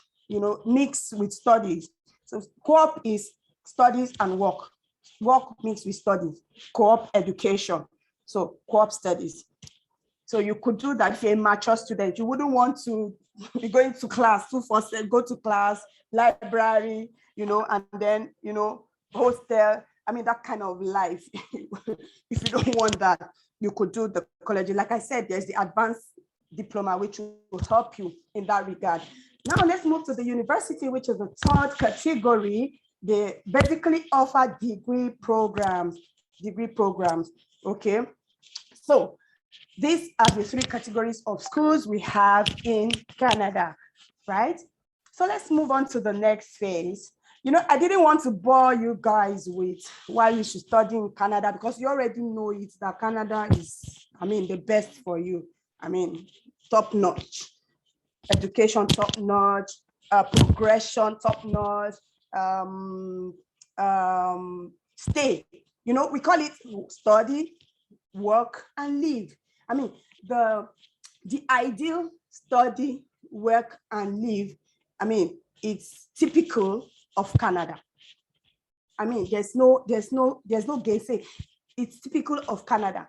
mixed with studies. So co-op is studies and work. Work mixed with studies. Co-op education. So co-op studies. So you could do that if you're a mature student. You wouldn't want to be going to class 247, go to class, library, and then, hostel. I mean, that kind of life. If you don't want that, you could do the college. Like I said, there's the advanced diploma, which will help you in that regard. Now let's move to the university, which is the third category. They basically offer degree programs. Okay. So these are the three categories of schools we have in Canada, right? So let's move on to the next phase. I didn't want to bore you guys with why you should study in Canada, because you already know it, that Canada is, the best for you. Top notch. Education, top notch. Progression, top notch. Stay. We call it study, work, and live. The ideal study, work, and live, it's typical of Canada. There's no gainsay. It's typical of Canada.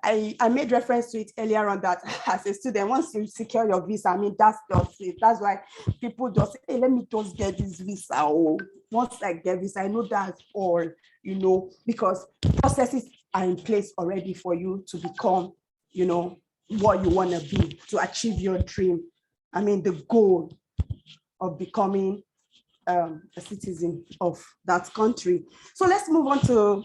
I made reference to it earlier on that as a student, once you secure your visa, that's just it. That's why people just say, hey, let me just get this visa. Oh, once I get this, I know that's all, because processes are in place already for you to become, what you want to be, to achieve your dream. The goal of becoming a citizen of that country. So let's move on to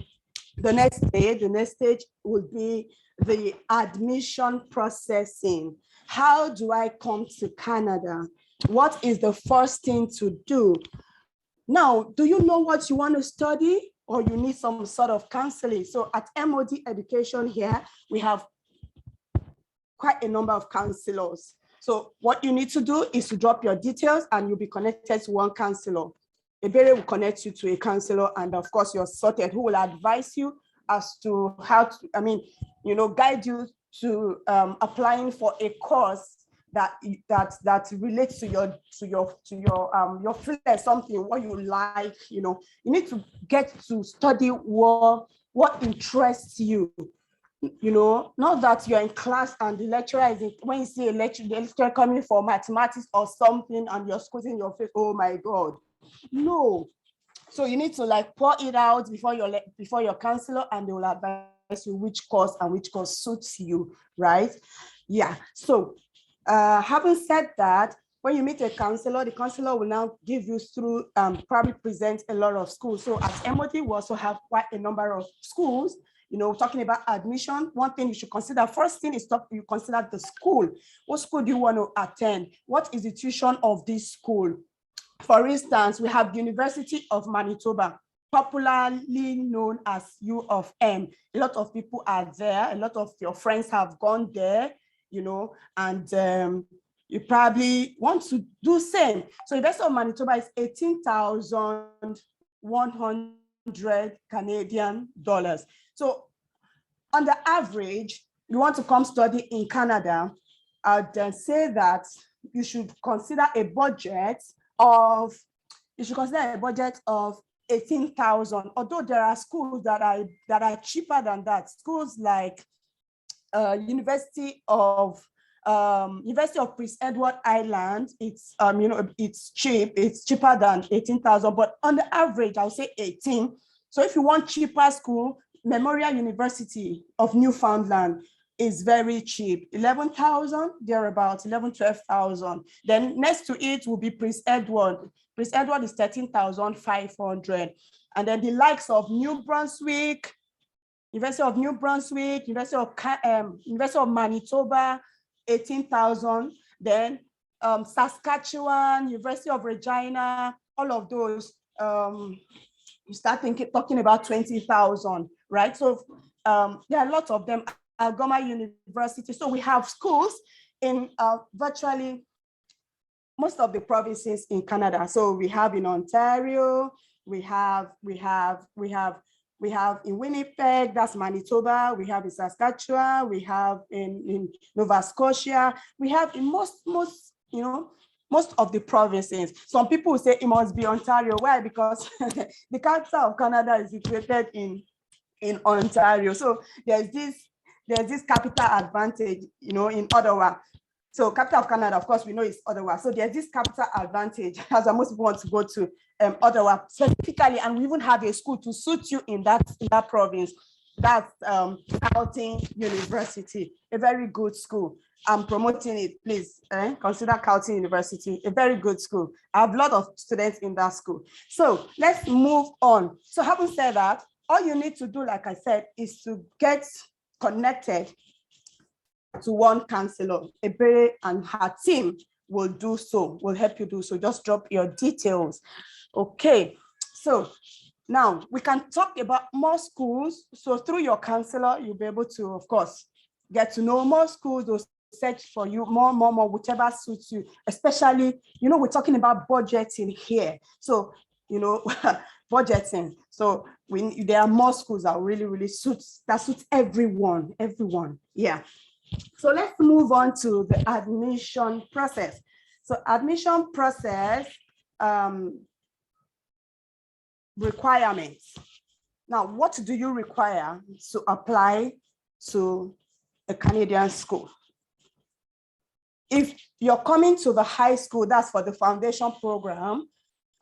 the next stage. The next stage will be the admission processing. How do I come to Canada? What is the first thing to do? Now, do you know what you want to study, or you need some sort of counseling? So at MOD Education here, we have quite a number of counselors. So what you need to do is to drop your details, and you'll be connected to one counselor. Ebere will connect you to a counselor, and of course you're sorted, who will advise you as to how to, guide you to applying for a course that relates to your field, something what you like. You need to get to study what interests you. Not that you're in class and the lecturer is when you see the lecturer coming for mathematics or something and you're squinting your face, oh my God. No. So you need to pour it out before your counselor, and they will advise you which course suits you, right? Yeah. So having said that, when you meet a counselor, the counselor will now give you through, probably present a lot of schools. So at MOT, we also have quite a number of schools. Talking about admission, one thing you should consider, first thing is you consider the school. What school do you want to attend? What is the tuition of this school? For instance, we have the University of Manitoba, popularly known as U of M. A lot of people are there. A lot of your friends have gone there, and you probably want to do same. So University of Manitoba is 18,100 Canadian dollars. So on the average, you want to come study in Canada, I'd say that you should consider a budget of 18,000. Although there are schools that are cheaper than that. Schools like University of Prince Edward Island, it's it's cheap. It's cheaper than 18,000, but on the average, I'll say 18. So if you want cheaper school, Memorial University of Newfoundland is very cheap, 11,000, thereabouts, 12,000. Then next to it will be Prince Edward. Prince Edward is 13,500. And then the likes of New Brunswick, University of New Brunswick, University of Manitoba, 18,000. Then Saskatchewan, University of Regina, all of those, you start talking about 20,000, right? So there are lots of them. Algoma University. So we have schools in virtually most of the provinces in Canada. So we have in Ontario, we have in Winnipeg, that's Manitoba. We have in Saskatchewan. We have in Nova Scotia. We have in most of the provinces. Some people say it must be Ontario. Why? Because the capital of Canada is situated in Ontario. So there's this there's this capital advantage, you know, in Ottawa. So capital of Canada, of course, we know it's Ottawa. So there's this capital advantage as most people want to go to Ottawa specifically, and we even have a school to suit you in that province. That's Carleton University, a very good school. I'm promoting it, please consider Carleton University, a very good school. I have a lot of students in that school. So let's move on. So having said that, all you need to do, like I said, is to get connected to one counselor. Ebere and her team will do so, will help you do so. Just drop your details. Okay, so now we can talk about more schools. So through your counselor, you'll be able to, of course, get to know more schools, they'll search for you more, whichever suits you. Especially, you know, we're talking about budgeting here. So, you know, budgeting. So there are more schools that really suits everyone. Yeah. So let's move on to the admission process. So admission process requirements. Now, what do you require to apply to a Canadian school? If you're coming to the high school, that's for the foundation program,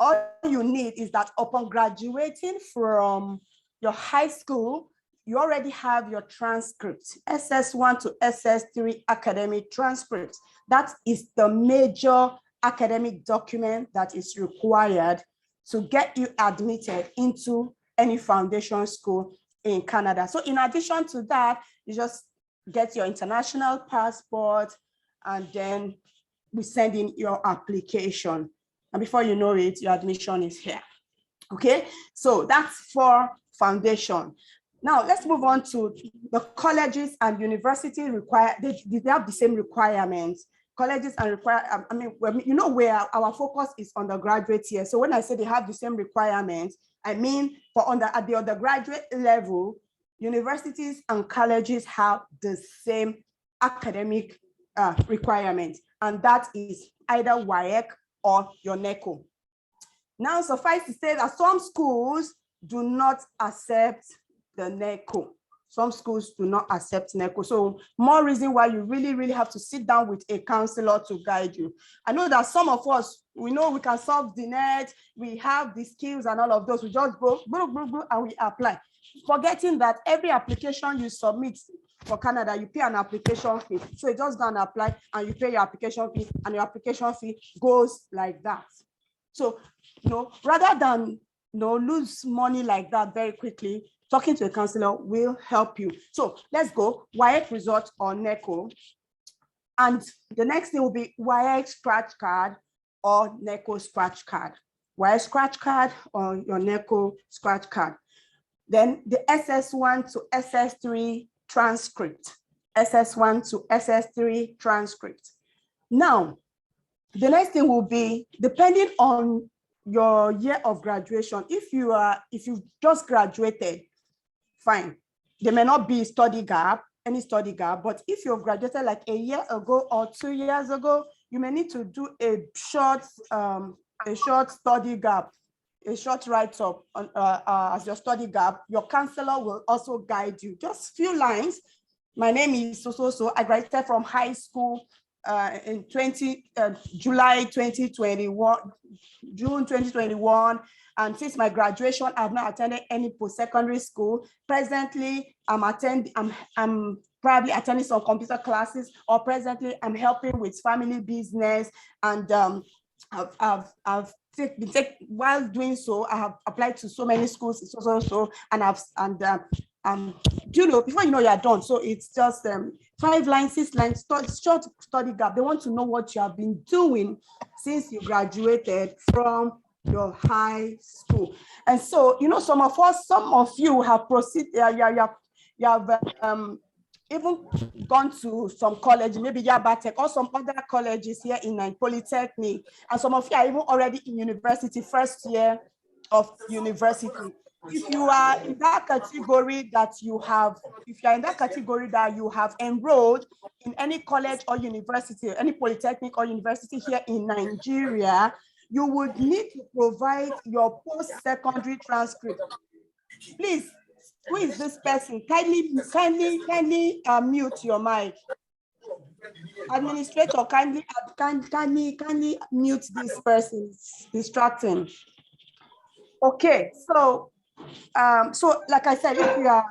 all you need is that upon graduating from your high school, you already have your transcript, SS1 to SS3 academic transcript. That is the major academic document that is required to get you admitted into any foundation school in Canada. So in addition to that, you just get your international passport, and then we send in your application. And before you know it, your admission is here. Okay, so that's for foundation. Now let's move on to the colleges and university require, they have the same requirements. Colleges and you know where our focus is undergraduate here. So when I say they have the same requirements, I mean at the undergraduate level, universities and colleges have the same academic requirements, and that is either WAEC or your NECO. Now, suffice to say that some schools do not accept the NECO. Some schools do not accept NECO. So more reason why you really have to sit down with a counselor to guide you. I know that some of us, we know we can solve the net, we have the skills and all of those. We just go and we apply. Forgetting that every application you submit for Canada, you pay an application fee. So you just go and apply and you pay your application fee, and your application fee goes like that. So, you know, rather than lose money like that very quickly, talking to a counselor will help you. So let's go WAEC result or NECO. And the next thing will be WAEC scratch card or NECO scratch card. WAEC scratch card or your NECO scratch card. Then the SS1 to SS3 transcript. SS1 to SS3 transcript. Now, the next thing will be, depending on your year of graduation, if you've just graduated, fine. There may not be any study gap, but if you've graduated like a year ago or 2 years ago, you may need to do a short study gap, a short write-up as your study gap. Your counselor will also guide you. Just few lines. My name is so. I graduated from high school in July 2021, June 2021. And since my graduation, I've not attended any post-secondary school. Presently, I'm probably attending some computer classes, or presently I'm helping with family business. And while doing so, I have applied to so many schools, you know, before you know, you're done. So it's just 5 lines, 6 lines, short study gap. They want to know what you have been doing since you graduated from your high school. And so, you know, some of you have proceeded, you have even gone to some college, maybe Yabatech or some other colleges here in Polytechnic. And some of you are even already in university, first year of university. If you are in that category that you have enrolled in any college or university, any polytechnic or university here in Nigeria, you would need to provide your post-secondary transcript. Please Who is this person? Kindly mute your mic. Administrator, kindly mute this person. It's distracting. Okay, so like I said, if you are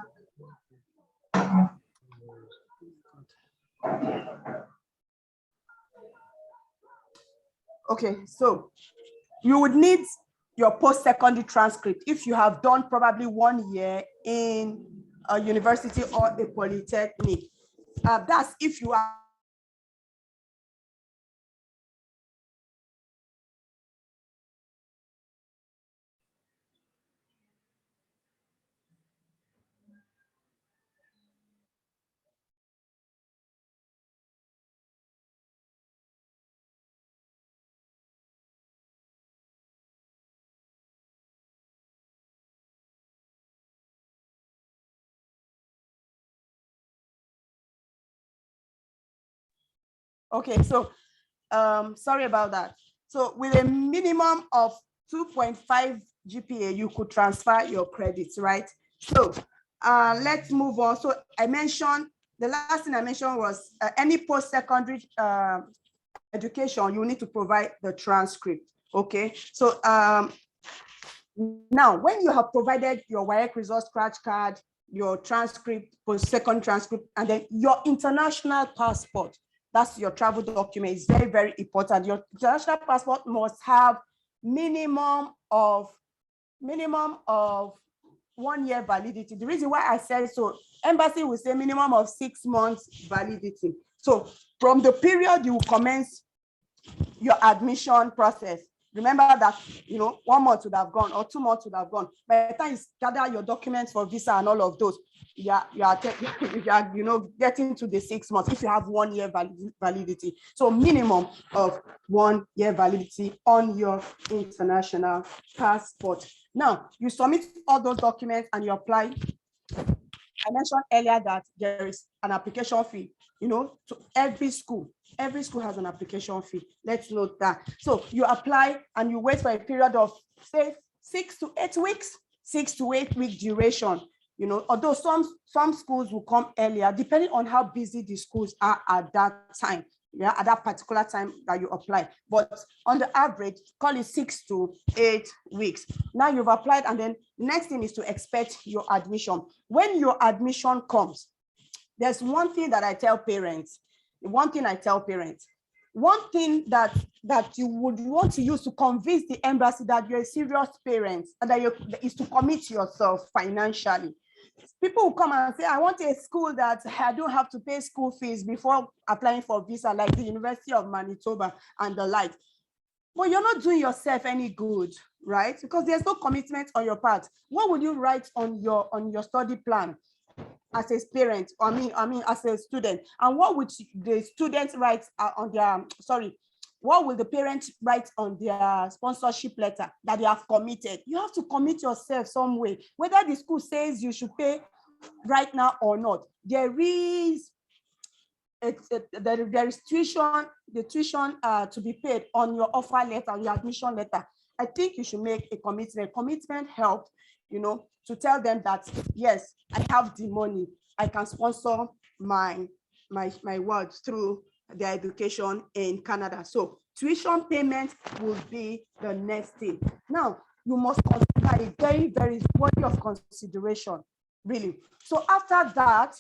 okay, so you would need your post-secondary transcript if you have done probably 1 year in a university or a polytechnic. That's if you are okay, so sorry about that. So with a minimum of 2.5 GPA, you could transfer your credits, right? So let's move on. So I mentioned, the last thing I mentioned was any post-secondary education, you need to provide the transcript, okay? So now, when you have provided your WAEC result scratch card, your transcript, post-second transcript, and then your international passport, that's your travel document, is very, very important. Your international passport must have minimum of 1 year validity. The reason why I said so, embassy will say minimum of 6 months validity. So from the period you commence your admission process, remember that 1 month would have gone or 2 months would have gone. By the time you gather your documents for visa and all of those, you are getting to the 6 months if you have 1 year validity. So minimum of 1 year validity on your international passport. Now you submit all those documents and you apply. I mentioned earlier that there is an application fee, to every school. Every school has an application fee. Let's note that. So you apply and you wait for a period of, say, 6 to 8 weeks, 6 to 8 week duration. Although some schools will come earlier, depending on how busy the schools are at that time. Yeah, at that particular time that you apply. But on the average, call it 6 to 8 weeks. Now you've applied, and then next thing is to expect your admission. When your admission comes, there's one thing that I tell parents. One thing that you would want to use to convince the embassy that you're a serious parent and that is to commit yourself financially. People will come and say, I want a school that I don't have to pay school fees before applying for visa, like the University of Manitoba and the like. But you're not doing yourself any good, right? Because there's no commitment on your part. What would you write on your study plan as a parent? I mean, as a student? And what would the students write on their, what will the parents write on their sponsorship letter that they have committed? You have to commit yourself some way, whether the school says you should pay right now or not. There is tuition, to be paid on your offer letter, your admission letter. I think you should make a commitment. Commitment helps, to tell them that, yes, I have the money. I can sponsor my words through their education in Canada. So tuition payment will be the next thing. Now, you must consider a very, very worthy of consideration, really. So after that,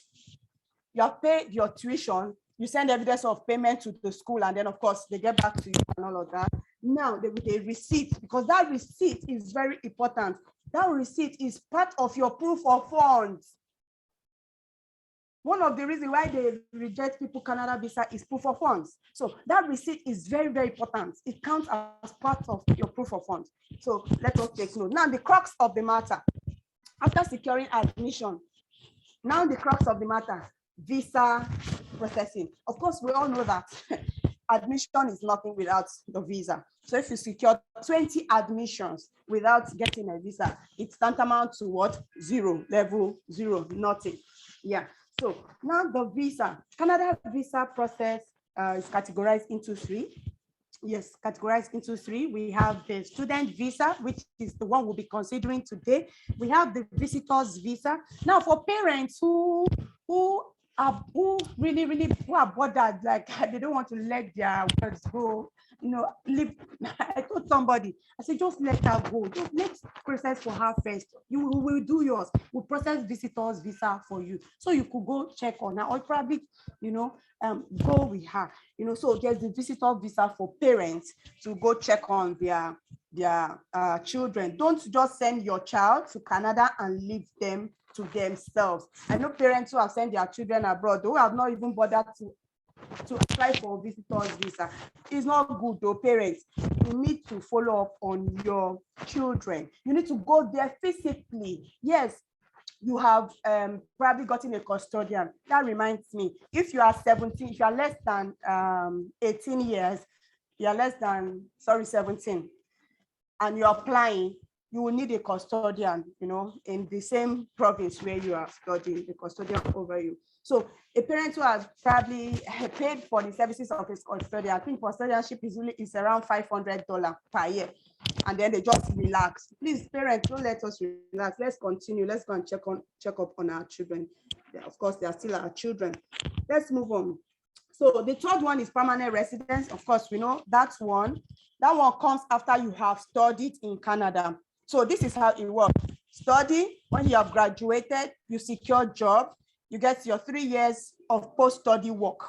you have paid your tuition, you send evidence of payment to the school, and then of course they get back to you and all of that. Now they with a receipt, because that receipt is very important. That receipt is part of your proof of funds. One of the reasons why they reject people Canada visa is proof of funds. So that receipt is very, very important. It counts as part of your proof of funds. So let us take note. Now the crux of the matter, after securing admission, now the crux of the matter, visa processing. Of course, we all know that admission is nothing without the visa. So if you secure 20 admissions without getting a visa, it's tantamount to what? Zero, level 0, nothing. Yeah. So now the visa, Canada visa process is categorized into 3. yes, categorized into three. We have the student visa, which is the one we'll be considering today. We have the visitors visa. Now, for parents who who are bothered, like they don't want to let their words go, leave. I told somebody, I said, just let her go. Just let's process for her first. You will do yours. We'll process visitors visa for you, so you could go check on her, or probably, go with her. So there's the visitor visa for parents to go check on their children. Don't just send your child to Canada and leave them to themselves. I know parents who have sent their children abroad who have not even bothered to apply for visitors visa. It's not good though, parents. You need to follow up on your children. You need to go there physically. Yes, you have probably gotten a custodian. That reminds me, if you are 17, if you are less than 18 years, you are less than, 17, and you're applying, you will need a custodian, in the same province where you are studying, the custodian over you. So a parent who has probably paid for the services of his custodian, I think custodianship is around $500 per year. And then they just relax. Please, parents, don't let us relax. Let's continue. Let's go and check up on our children. Yeah, of course, they are still our children. Let's move on. So the third one is permanent residence. Of course, we know that's one. That one comes after you have studied in Canada. So this is how it works. Study, when you have graduated, you secure job, you get your 3 years of post-study work.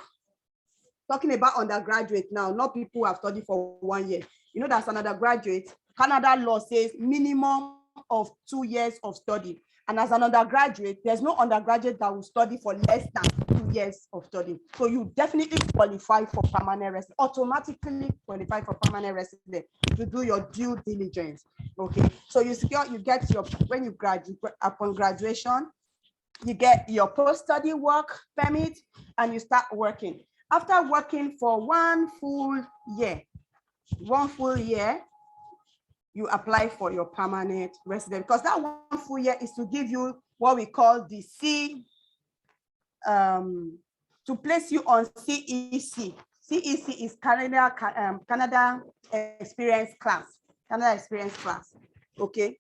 Talking about undergraduate now, not people who have studied for 1 year. That's an undergraduate. Canada law says minimum of 2 years of study. And as an undergraduate, there's no undergraduate that will study for less than 2 years of study. So you definitely qualify for permanent residence, automatically qualify for permanent residence to do your due diligence. Okay, so you get your, when you graduate, upon graduation, you get your post-study work permit and you start working. After working for 1 full year, you apply for your permanent residence, because that 1 full year is to give you what we call the to place you on CEC. CEC is Canada Experience Class. Canada Experience Class. Okay.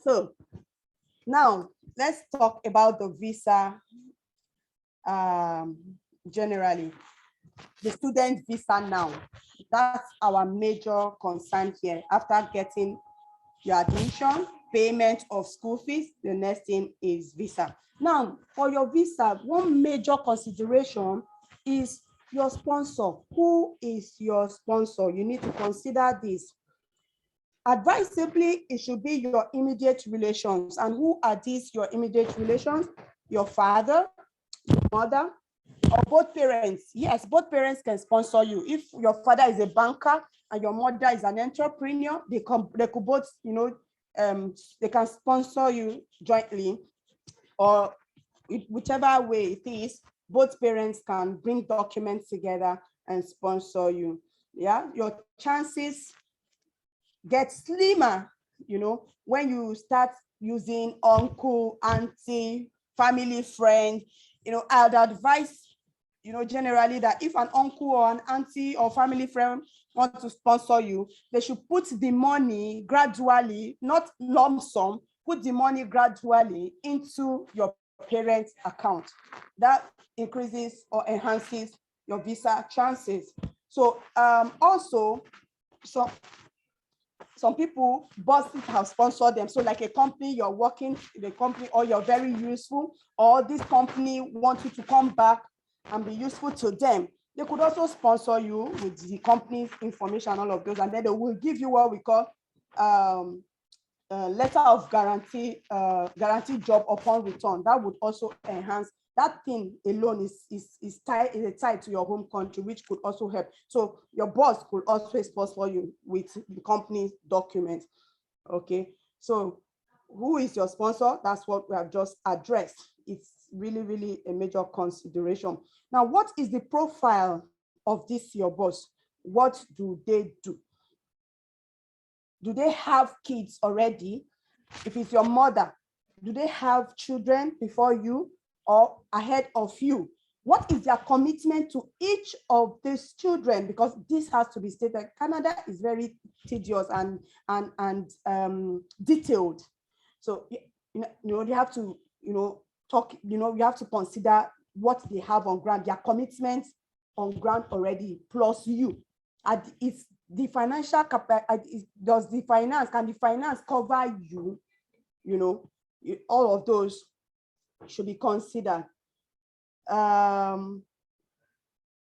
So now let's talk about the visa generally. The student visa now. That's our major concern here. After getting your admission, payment of school fees, the next thing is visa. Now, for your visa, one major consideration is your sponsor. Who is your sponsor? You need to consider this. Advisably, it should be your immediate relations. And who are these your immediate relations? Your father, your mother, or both parents. Yes, both parents can sponsor you. If your father is a banker and your mother is an entrepreneur, they could both, they can sponsor you jointly, or whichever way it is, both parents can bring documents together and sponsor you. Yeah, your chances get slimmer, when you start using uncle, auntie, family friend. I'd advise, generally, that if an uncle or an auntie or family friend want to sponsor you, they should put the money gradually, not lump sum, put the money gradually into your parents' account. That increases or enhances your visa chances. So also, some people, bosses have sponsored them. So like a company, you're working in a company, or you're very useful, or this company wants you to come back and be useful to them. They could also sponsor you with the company's information, all of those, and then they will give you what we call letter of guarantee, guaranteed job upon return. That would also enhance. That thing alone is tied to your home country, which could also help. So your boss could also sponsor you with the company's documents. Okay, so who is your sponsor? That's what we have just addressed. It's really, really a major consideration. Now, what is the profile of this your boss? What do they do? Do they have kids already? If it's your mother, do they have children before you or ahead of you? What is their commitment to each of these children? Because this has to be stated. Canada is very tedious and detailed. So you have to talk. You have to consider what they have on ground, their commitments on ground already, plus you. And it's the financial capacity. Does the finance, can the finance cover you? All of those should be considered.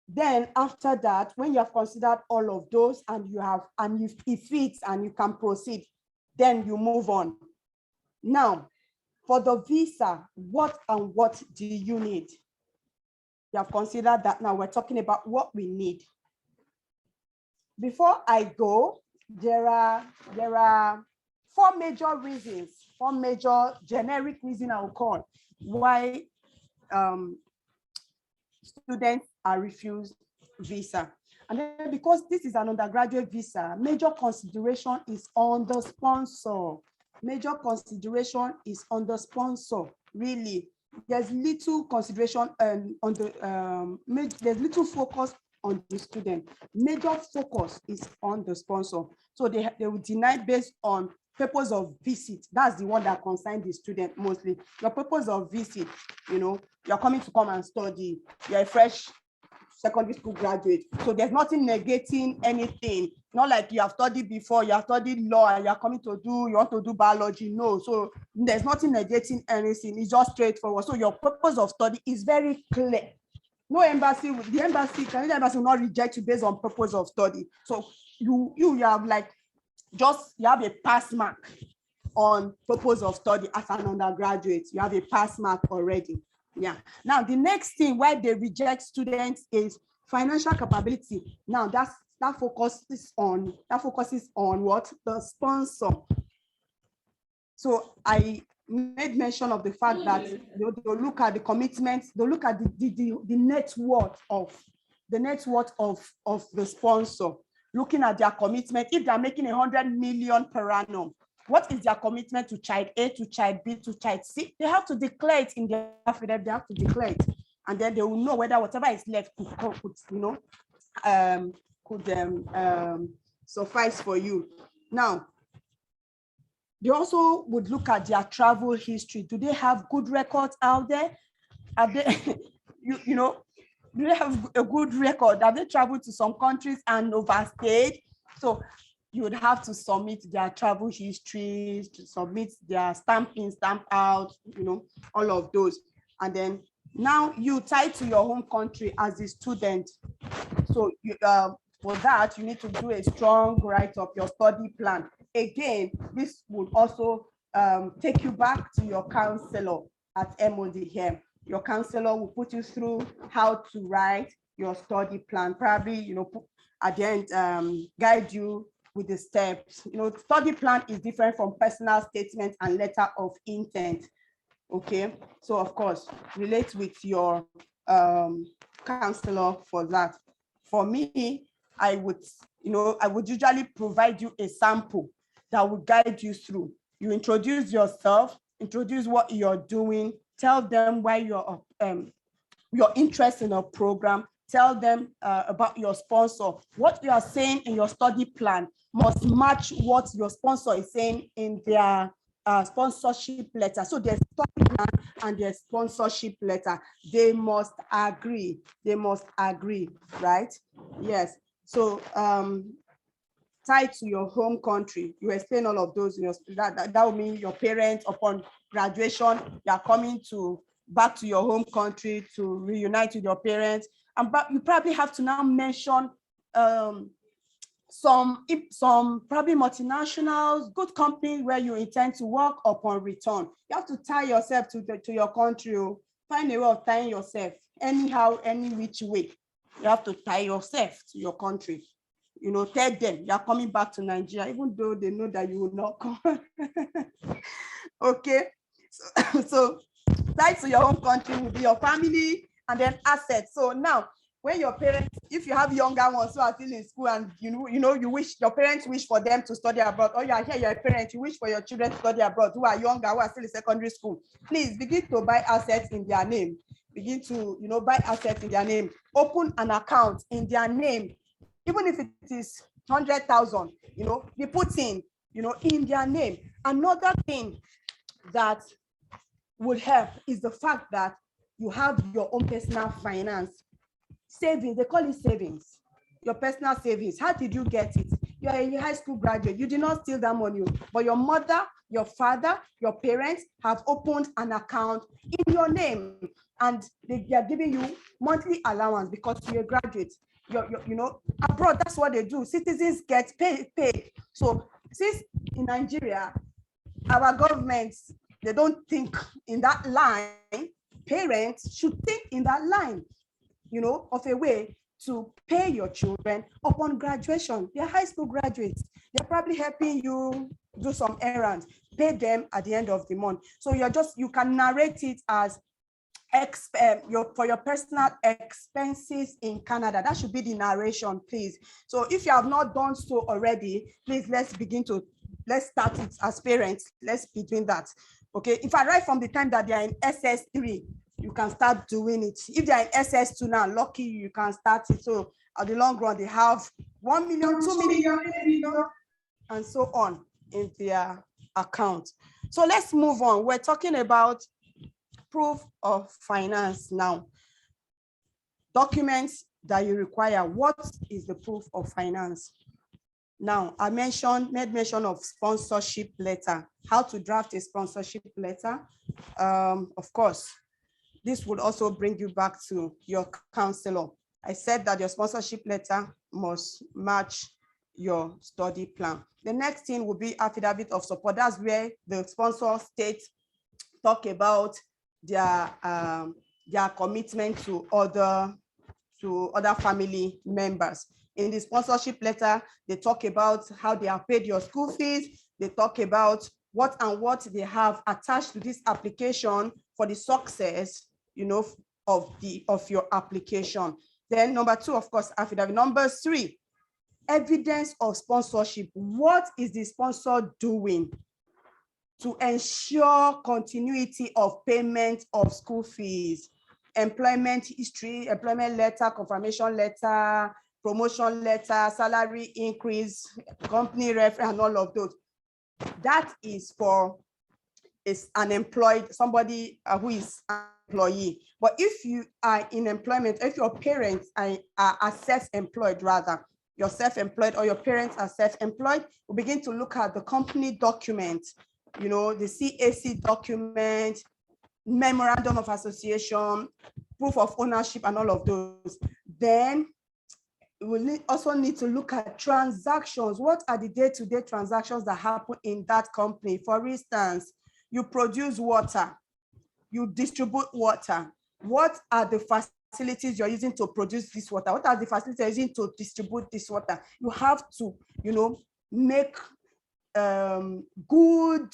Then after that, when you have considered all of those and it fits and you can proceed, then you move on. Now, for the visa, what do you need? You have considered that. Now we're talking about what we need. Before I go, there are four major reasons, four major generic reasons I will call why students are refused visa. And then because this is an undergraduate visa, major consideration is on the sponsor. Major consideration is on the sponsor, really. There's little consideration on the, there's little focus on the student. Major focus is on the sponsor. So they will deny based on purpose of visit. That's the one that concerns the student mostly. Your purpose of visit, you're coming to come and study. You're a fresh secondary school graduate. So there's nothing negating anything. Not like you have studied before, you have studied law and you're coming to you want to do biology. No, so there's nothing negating anything. It's just straightforward. So your purpose of study is very clear. No embassy, Canadian embassy will not reject you based on purpose of study. So you have like, you have a pass mark on purpose of study as an undergraduate. You have a pass mark already. Yeah. Now, the next thing why they reject students is financial capability. Now, that focuses on what? The sponsor. So I made mention of the fact that they'll look at the commitments, they'll look at the net worth of the sponsor, looking at their commitment. If they're making 100 million per annum, what is their commitment to child A, to child B, to child C? They have to declare it in their affidavit. They have to declare it, and then they will know whether whatever is left could suffice for you. Now, they also would look at their travel history. Do they have good records out there? Have they, do they have a good record? Have they traveled to some countries and overstayed? So you would have to submit their travel histories, to submit their stamp in, stamp out, all of those. And then now you tie to your home country as a student. So for that, you need to do a strong write-up, your study plan. Again, this would also take you back to your counselor at MODM. Your counselor will put you through how to write your study plan, probably, at the end, guide you with the steps. Study plan is different from personal statement and letter of intent. Okay, so of course, relate with your counselor for that. For me, I would usually provide you a sample that will guide you through. You introduce yourself, introduce what you're doing, tell them why your interest in a program, tell them about your sponsor. What you are saying in your study plan must match what your sponsor is saying in their sponsorship letter. So there's study plan and there's sponsorship letter. They must agree. They must agree, right? Yes. So tied to your home country, you explain all of those. That would mean your parents, upon graduation, you are coming back to your home country to reunite with your parents. But you probably have to now mention some probably multinationals, good companies where you intend to work upon return. You have to tie yourself to your country. Find a way of tying yourself anyhow, any which way. You have to tie yourself to your country. Tell them you are coming back to Nigeria, even though they know that you will not come. Okay, so tied to your home country will be your family and then assets. So now, when your parents, if you have younger ones who are still in school and you wish, your parents wish for them to study abroad, or you are here, you're a parent, you wish for your children to study abroad who are younger, who are still in secondary school, please begin to buy assets in their name. begin to, buy assets in their name, open an account in their name, even if it is 100,000, be put in their name. Another thing that would help is the fact that you have your own personal finance. Savings, they call it savings. Your personal savings. How did you get it? You're a high school graduate. You did not steal that money, but your mother, your father, your parents have opened an account in your name, and they are giving you monthly allowance because you're a graduate. Abroad, that's what they do. Citizens get paid. So since in Nigeria, our governments, they don't think in that line, parents should think in that line, of a way to pay your children upon graduation. They're high school graduates. They're probably helping you do some errands. Pay them at the end of the month. So you can narrate it as for your personal expenses in Canada. That should be the narration, please. So if you have not done so already, please let's start it as parents. Let's be doing that. Okay. If I write from the time that they are in SS3, you can start doing it. If they are in SS2 now, lucky you can start it. So at the long run, they have 1 million, 2 million, 3 million, and so on in their account. So let's move on. We're talking about proof of finance now. Documents that you require. What is the proof of finance? Now, I made mention of sponsorship letter, how to draft a sponsorship letter. Of course, this would also bring you back to your counselor. I said that your sponsorship letter must match your study plan. The next thing will be affidavit of support. That's where the sponsor states, talk about their commitment to other family members. In the sponsorship letter, they talk about how they have paid your school fees. They talk about what they have attached to this application for the success, of your application. Then number 2, of course, affidavit. Number 3, evidence of sponsorship. What is the sponsor doing to ensure continuity of payment of school fees? Employment history, employment letter, confirmation letter, promotion letter, salary increase, company reference, and all of those. That is for somebody who is an employee. But if you are in employment, if your parents are self-employed, rather, you're self-employed or your parents are self-employed, we begin to look at the company document, the CAC document, memorandum of association, proof of ownership, and all of those. Then we also need to look at transactions. What are the day-to-day transactions that happen in that company? For instance, you produce water, you distribute water. What are the facilities you're using to produce this water? What are the facilities you're using to distribute this water? You have to, make good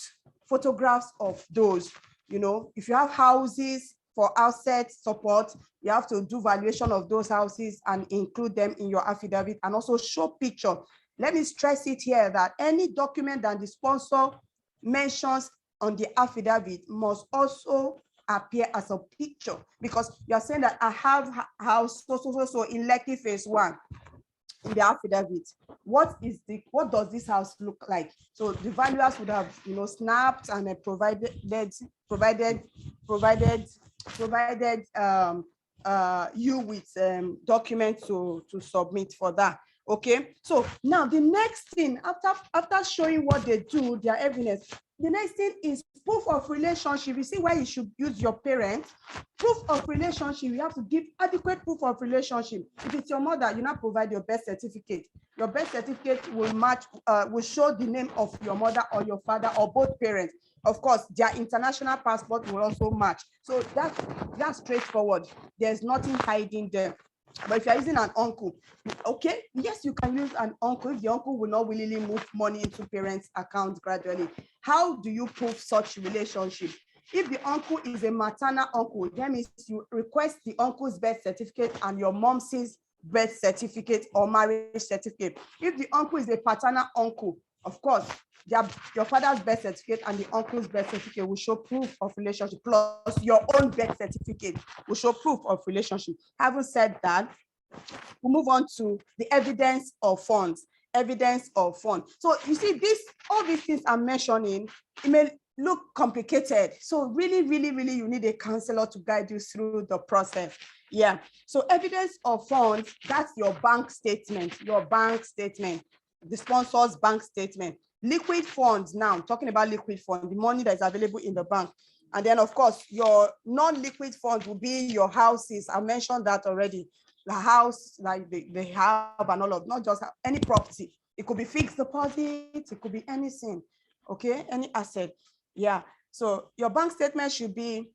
photographs of those. If you have houses for asset support, you have to do valuation of those houses and include them in your affidavit, and also show picture. Let me stress it here that any document that the sponsor mentions on the affidavit must also appear as a picture, because you're saying that I have house so in Lekki phase 1. In the affidavit, what does this house look like? So the valuers would have snapped and provided you with documents to submit for that. Okay, so now the next thing, after showing what they do, their evidence, the next thing is proof of relationship. You see why you should use your parents. Proof of relationship, you have to give adequate proof of relationship. If it's your mother, you now provide your birth certificate. Your birth certificate will show the name of your mother or your father or both parents. Of course, their international passport will also match. So that's straightforward. There's nothing hiding there. But if you're using an uncle, okay, yes, you can use an uncle if the uncle will not willingly move money into parents' accounts gradually. How do you prove such relationship? If the uncle is a maternal uncle, that means you request the uncle's birth certificate and your mom's birth certificate or marriage certificate. If the uncle is a paternal uncle, Of course, your father's birth certificate and the uncle's birth certificate will show proof of relationship, plus your own birth certificate will show proof of relationship. Having said that, we'll move on to the evidence of funds. Evidence of funds. So you see, all these things I'm mentioning, it may look complicated. So really, you need a counselor to guide you through the process. Yeah. So evidence of funds, that's your bank statement, the sponsor's bank statement. Liquid funds, now I'm talking about liquid funds, the money that is available in the bank. And then, of course, your non-liquid funds will be your houses. I mentioned that already. The house, like they have and all of, not just any property. It could be fixed deposit, it could be anything, okay? Any asset, yeah. So your bank statement should be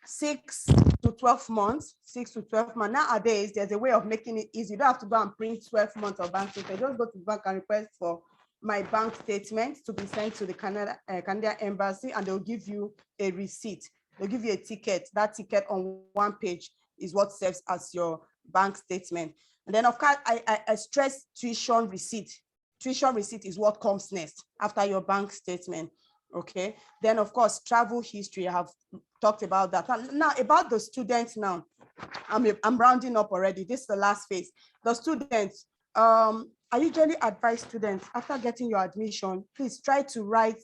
6 to 12 months, 6 to 12 months. Nowadays, there's a way of making it easy. You don't have to go and print 12 months of bank statement. Just go to the bank and request for my bank statement to be sent to the Canadian embassy, and they'll give you a receipt. They'll give you a ticket. That ticket on one page is what serves as your bank statement. And then, of course, I stress tuition receipt. Tuition receipt is what comes next after your bank statement. Okay. Then, of course, travel history. I have talked about that. Now, about the students now, I'm rounding up already. This is the last phase. The students, I usually advise students after getting your admission, please try to write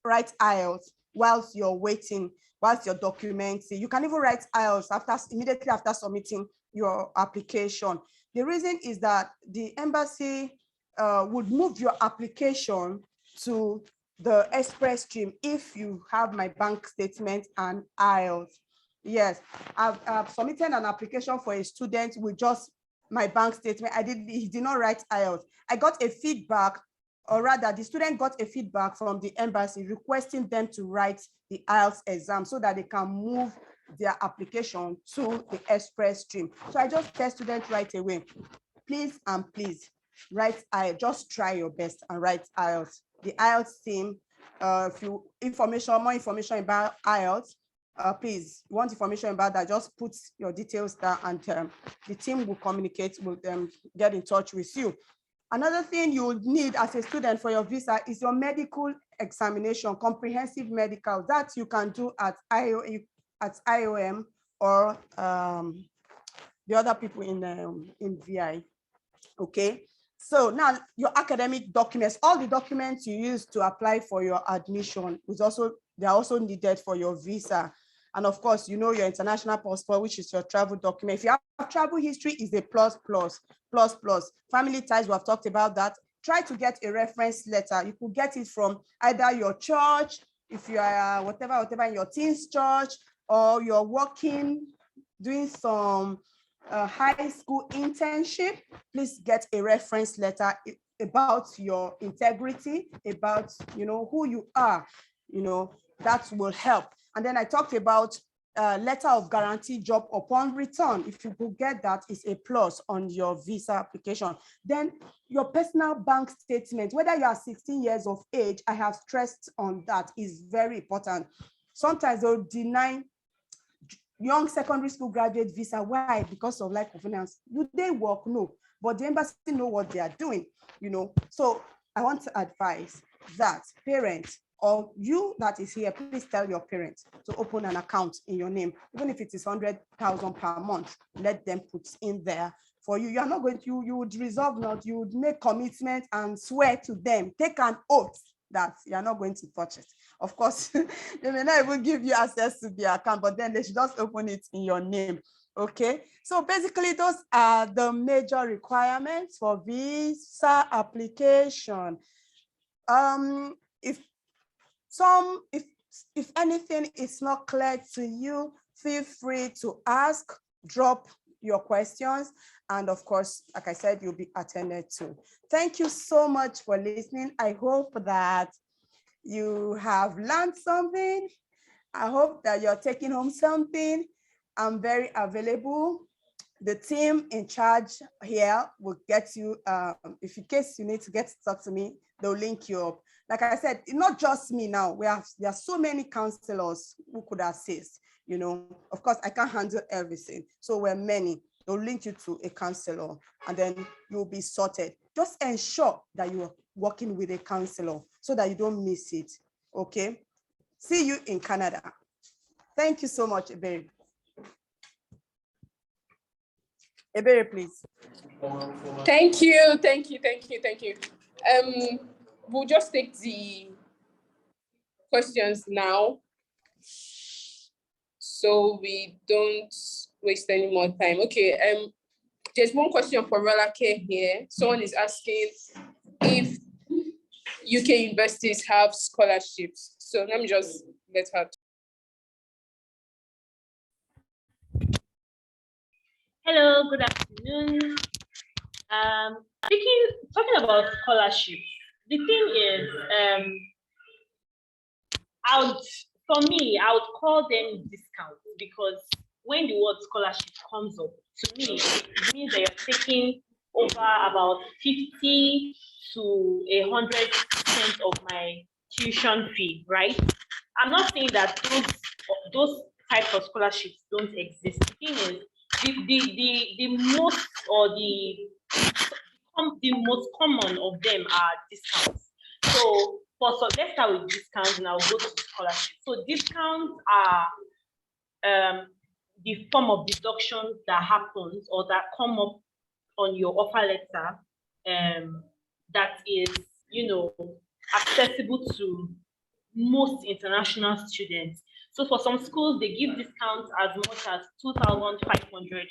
IELTS whilst you're waiting, whilst you're documenting. You can even write IELTS immediately after submitting your application. The reason is that the embassy would move your application to the express stream if you have my bank statement and IELTS. Yes, I've submitted an application for a student with just my bank statement. He did not write IELTS. I got a feedback, or rather the student got a feedback from the embassy requesting them to write the IELTS exam so that they can move their application to the express stream. So I just tell students right away, please write IELTS. Just try your best and write IELTS. The IELTS team, if you more information about IELTS, please, you want information about that, just put your details there, and the team will communicate, will get in touch with you. Another thing you would need as a student for your visa is your medical examination, comprehensive medical, that you can do at IOM or the other people in VI. Okay. So now your academic documents, all the documents you use to apply for your admission they're also needed for your visa. And of course, your international passport, which is your travel document. If you have travel history, is a plus. Family ties, we have talked about that. Try to get a reference letter. You could get it from either your church, if you are whatever in your teens church, or you're working, doing some high school internship. Please get a reference letter about your integrity, about who you are. That will help. And then I talked about letter of guarantee job upon return. If you could get that, is a plus on your visa application. Then your personal bank statement, whether you are 16 years of age, I have stressed on that, is very important. Sometimes they'll deny young secondary school graduate visa. Why? Because of lack of finance. Do they work? No, but the embassy know what they are doing, So I want to advise that parents, or you that is here, please tell your parents to open an account in your name, even if it is 100,000 per month. Let them put in there for you. You are not going to, you would resolve not, you would make commitment and swear to them, take an oath that you are not going to touch it. Of course, they may not even give you access to the account, but then they should just open it in your name. Okay, so basically those are the major requirements for visa application. If anything is not clear to you, feel free to ask, drop your questions, and of course, like I said, you'll be attended to. Thank you so much for listening. I hope that you have learned something. I hope that you're taking home something. I'm very available. The team in charge here will get you, if in case you need to get to talk to me, they'll link you up. Like I said, not just me now. There are so many counselors who could assist. Of course, I can't handle everything. So we're many. They'll link you to a counselor, and then you'll be sorted. just ensure that you are working with a counselor so that you don't miss it. Okay. See you in Canada. Thank you so much, Ebere. Ebere, please. Thank you, thank you, thank you, thank you. We'll just take the questions now, so we don't waste any more time. Okay, there's one question for Rolake here. Someone is asking if UK universities have scholarships. So let me just let her. Hello, good afternoon. Talking about scholarships, the thing is, for me, I would call them discounts, because when the word scholarship comes up, to me, it means that you're taking over about 50 to 100% of my tuition fee, right? I'm not saying that those types of scholarships don't exist. The thing is, the most most common of them are discounts. So let's start with discounts, and I'll go to scholarships. So discounts are the form of deductions that happens or that come up on your offer letter, that is, accessible to most international students. So for some schools, they give discounts as much as £2,500.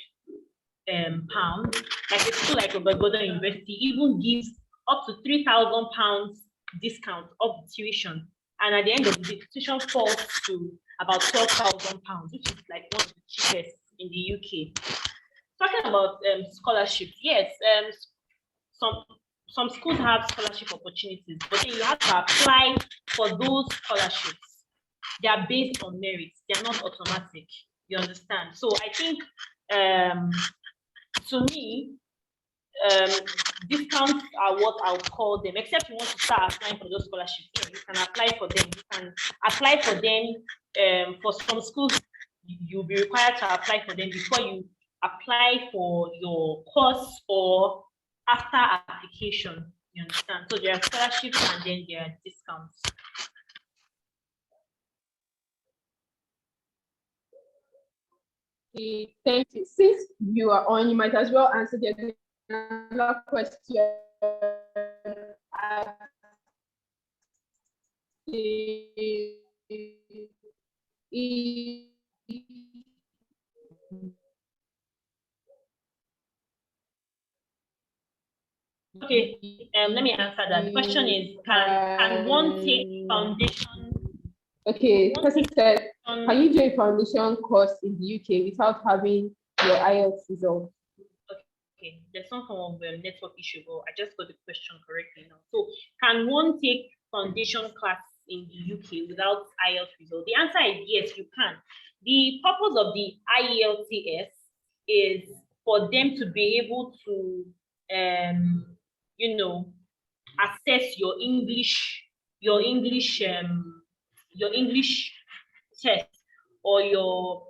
Like a school like Robert Gordon University even gives up to £3,000 discount of tuition. And at the end of the day, tuition falls to about £12,000, which is like one of the cheapest in the UK. Talking about scholarships, yes, some schools have scholarship opportunities, but then you have to apply for those scholarships. They are based on merit. They are not automatic. You understand? So I think, to me, discounts are what I would call them, except you want to start applying for those scholarships. Yeah, you can apply for them. You can apply for them. For some schools, you'll be required to apply for them before you apply for your course or after application. You understand? So there are scholarships and then there are discounts. Thank you. Since you are on, you might as well answer another question. Okay, let me answer that. The question is, can one take foundation? Okay, the person said, can you do a foundation course in the UK without having your IELTS result? Okay, there's some form of network issue, but I just got the question correctly now. So, can one take foundation class in the UK without IELTS result? The answer is yes, you can. The purpose of the IELTS is for them to be able to, assess your English test, or your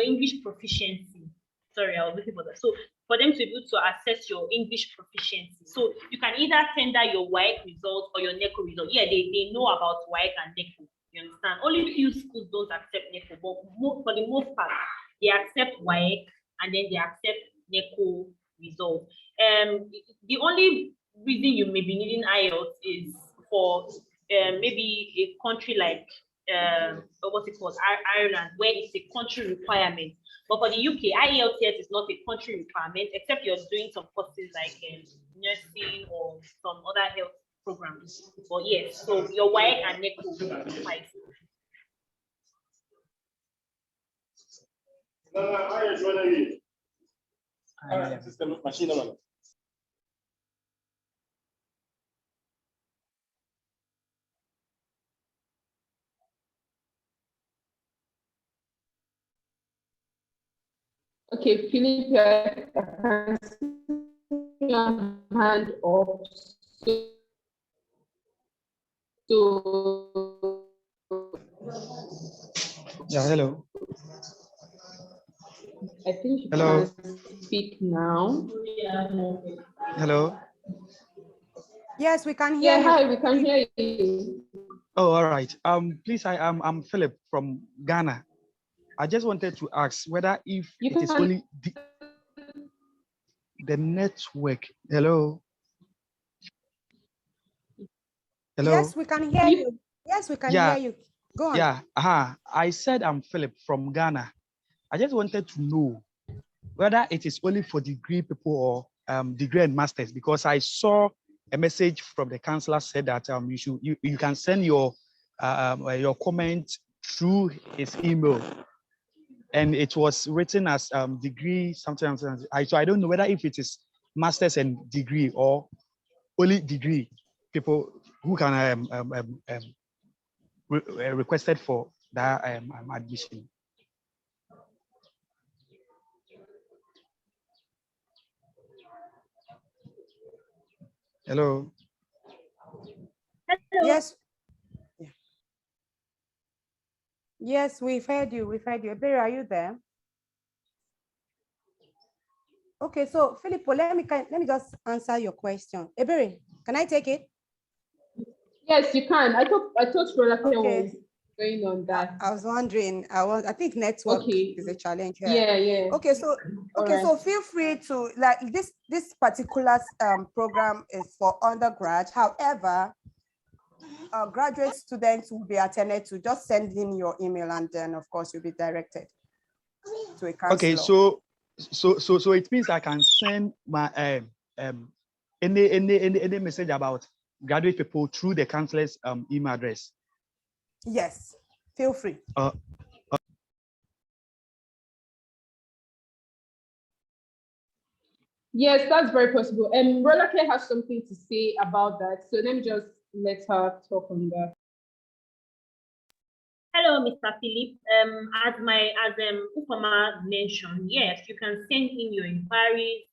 English proficiency. Sorry, I was looking for that. So for them to be able to assess your English proficiency. So you can either tender your WAEC result or your NECO result. Yeah, they know about WAEC and NECO. You understand? Only few schools don't accept NECO, but for the most part, they accept WAEC and then they accept NECO result. The only reason you may be needing IELTS is for maybe a country like Ireland, where it's a country requirement. But for the UK, IELTS is not a country requirement, except you're doing some courses like nursing or some other health programs. But yes, so your WAEC and NECO requires. Okay, Philip, your hand up. Yeah, hello. I think you Hello. can speak now. Hello. Yes, we can hear Yeah, you. hi, we can hear you. Oh, all right. Please, I'm Philip from Ghana. I just wanted to ask whether if You it is can- only the network. Hello. Hello. Yes, we can hear you. Yes, we can Yeah. hear you. Go on. Yeah. I said I'm Philip from Ghana. I just wanted to know whether it is only for degree people or degree and masters, because I saw a message from the counselor said that you can send your comment through his email, and it was written as degree something. So I don't know whether if it is masters and degree or only degree people who can requested for that admission. Hello. Hello. Yes. Yeah. Yes, we've heard you. We've heard you. Ebere, are you there? Okay, so Filippo, let me just answer your question. Ebere, can I take it? Yes, you can. I thought Rolake Okay. was going on that. I was wondering. I think network Okay. is a challenge here. Yeah, yeah. Okay, so so feel free to like this particular program is for undergrad. However, graduate students will be attended to. Just send in your email, and then of course you'll be directed to a counselor. Okay, so it means I can send my any message about graduate people through the counselor's email address. Yes, feel free. Yes, that's very possible. Rolake has something to say about that. So let me just let her talk on that. Hello, Mr. Philip. As Ufama mentioned, yes, you can send in your inquiries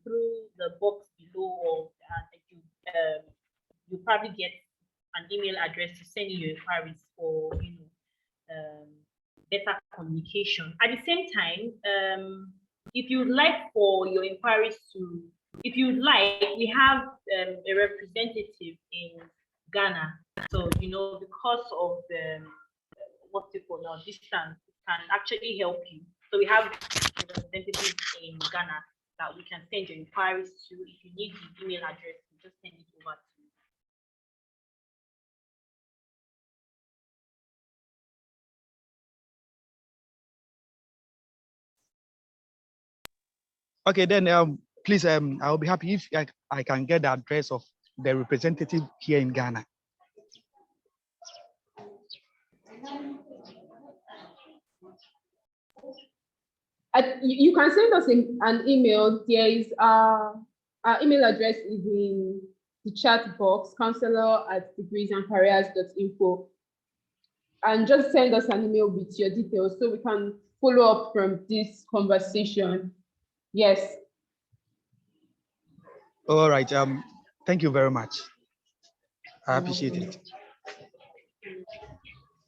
through the box below, or you probably get an email address to send in your inquiries for better communication. At the same time, if you'd like for your inquiries to, if you'd like, we have a representative in Ghana. So because of what's it called now, distance can actually help you. So we have a representative in Ghana that we can send your inquiries to. If you need the email address, you just send it over to. Okay, then please I'll be happy if I can get the address of the representative here in Ghana. You can send us an email. There is our email address is in the chat box, counselor@degreesandcareers.info, and just send us an email with your details so we can follow up from this conversation. Yes. All right. Thank you very much. I appreciate it.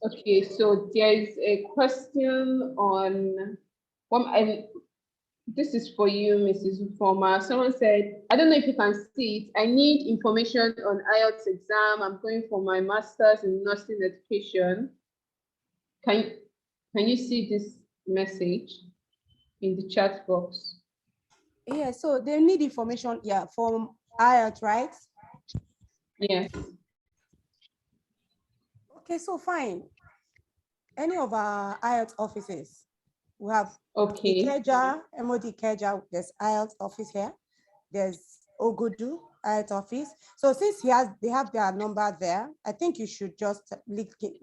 Okay, so there is a question on this is for you, Mrs. Ufoma. Someone said, I don't know if you can see it. I need information on IELTS exam. I'm going for my master's in nursing education. Can you see this message in the chat box? Yeah, so they need information, yeah, from IELTS, right? Yes. Okay, so fine. Any of our IELTS offices, we have Ikeja, MOD Ikeja, there's IELTS office here. There's Ogudu IELTS office. So since they have their number there, I think you should just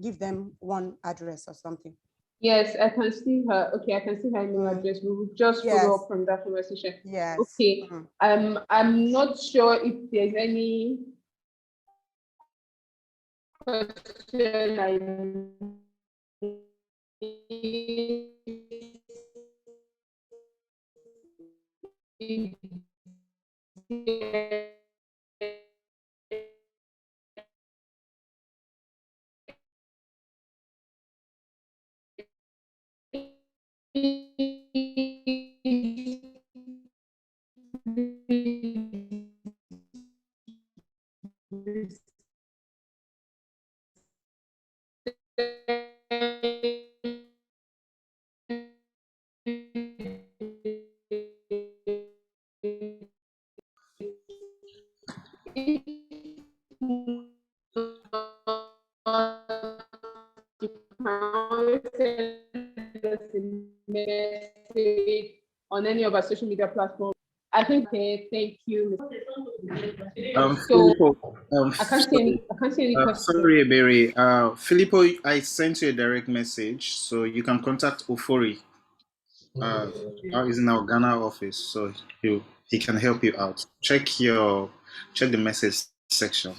give them one address or something. Yes, I can see her. Okay, I can see her email address. We will just follow up from that conversation. Yes. Okay. I'm not sure if there's any question On any of our social media platforms. I think thank you. Filippo, I can't see any questions. sorry, Berry. Filippo, I sent you a direct message, so you can contact Ofori. Is in our Ghana office, so he can help you out. Check the message section.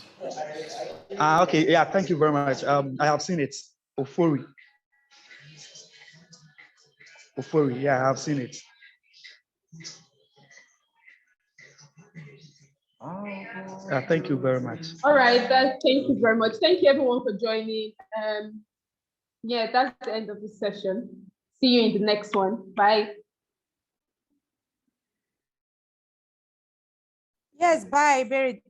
Okay, yeah, thank you very much. I have seen it. Ofori. Ofori, yeah, I have seen it. Thank you very much. All right, thank you very much. Thank you everyone for joining. Yeah, that's the end of this session. See you in the next one. Bye. Yes, bye, Berry.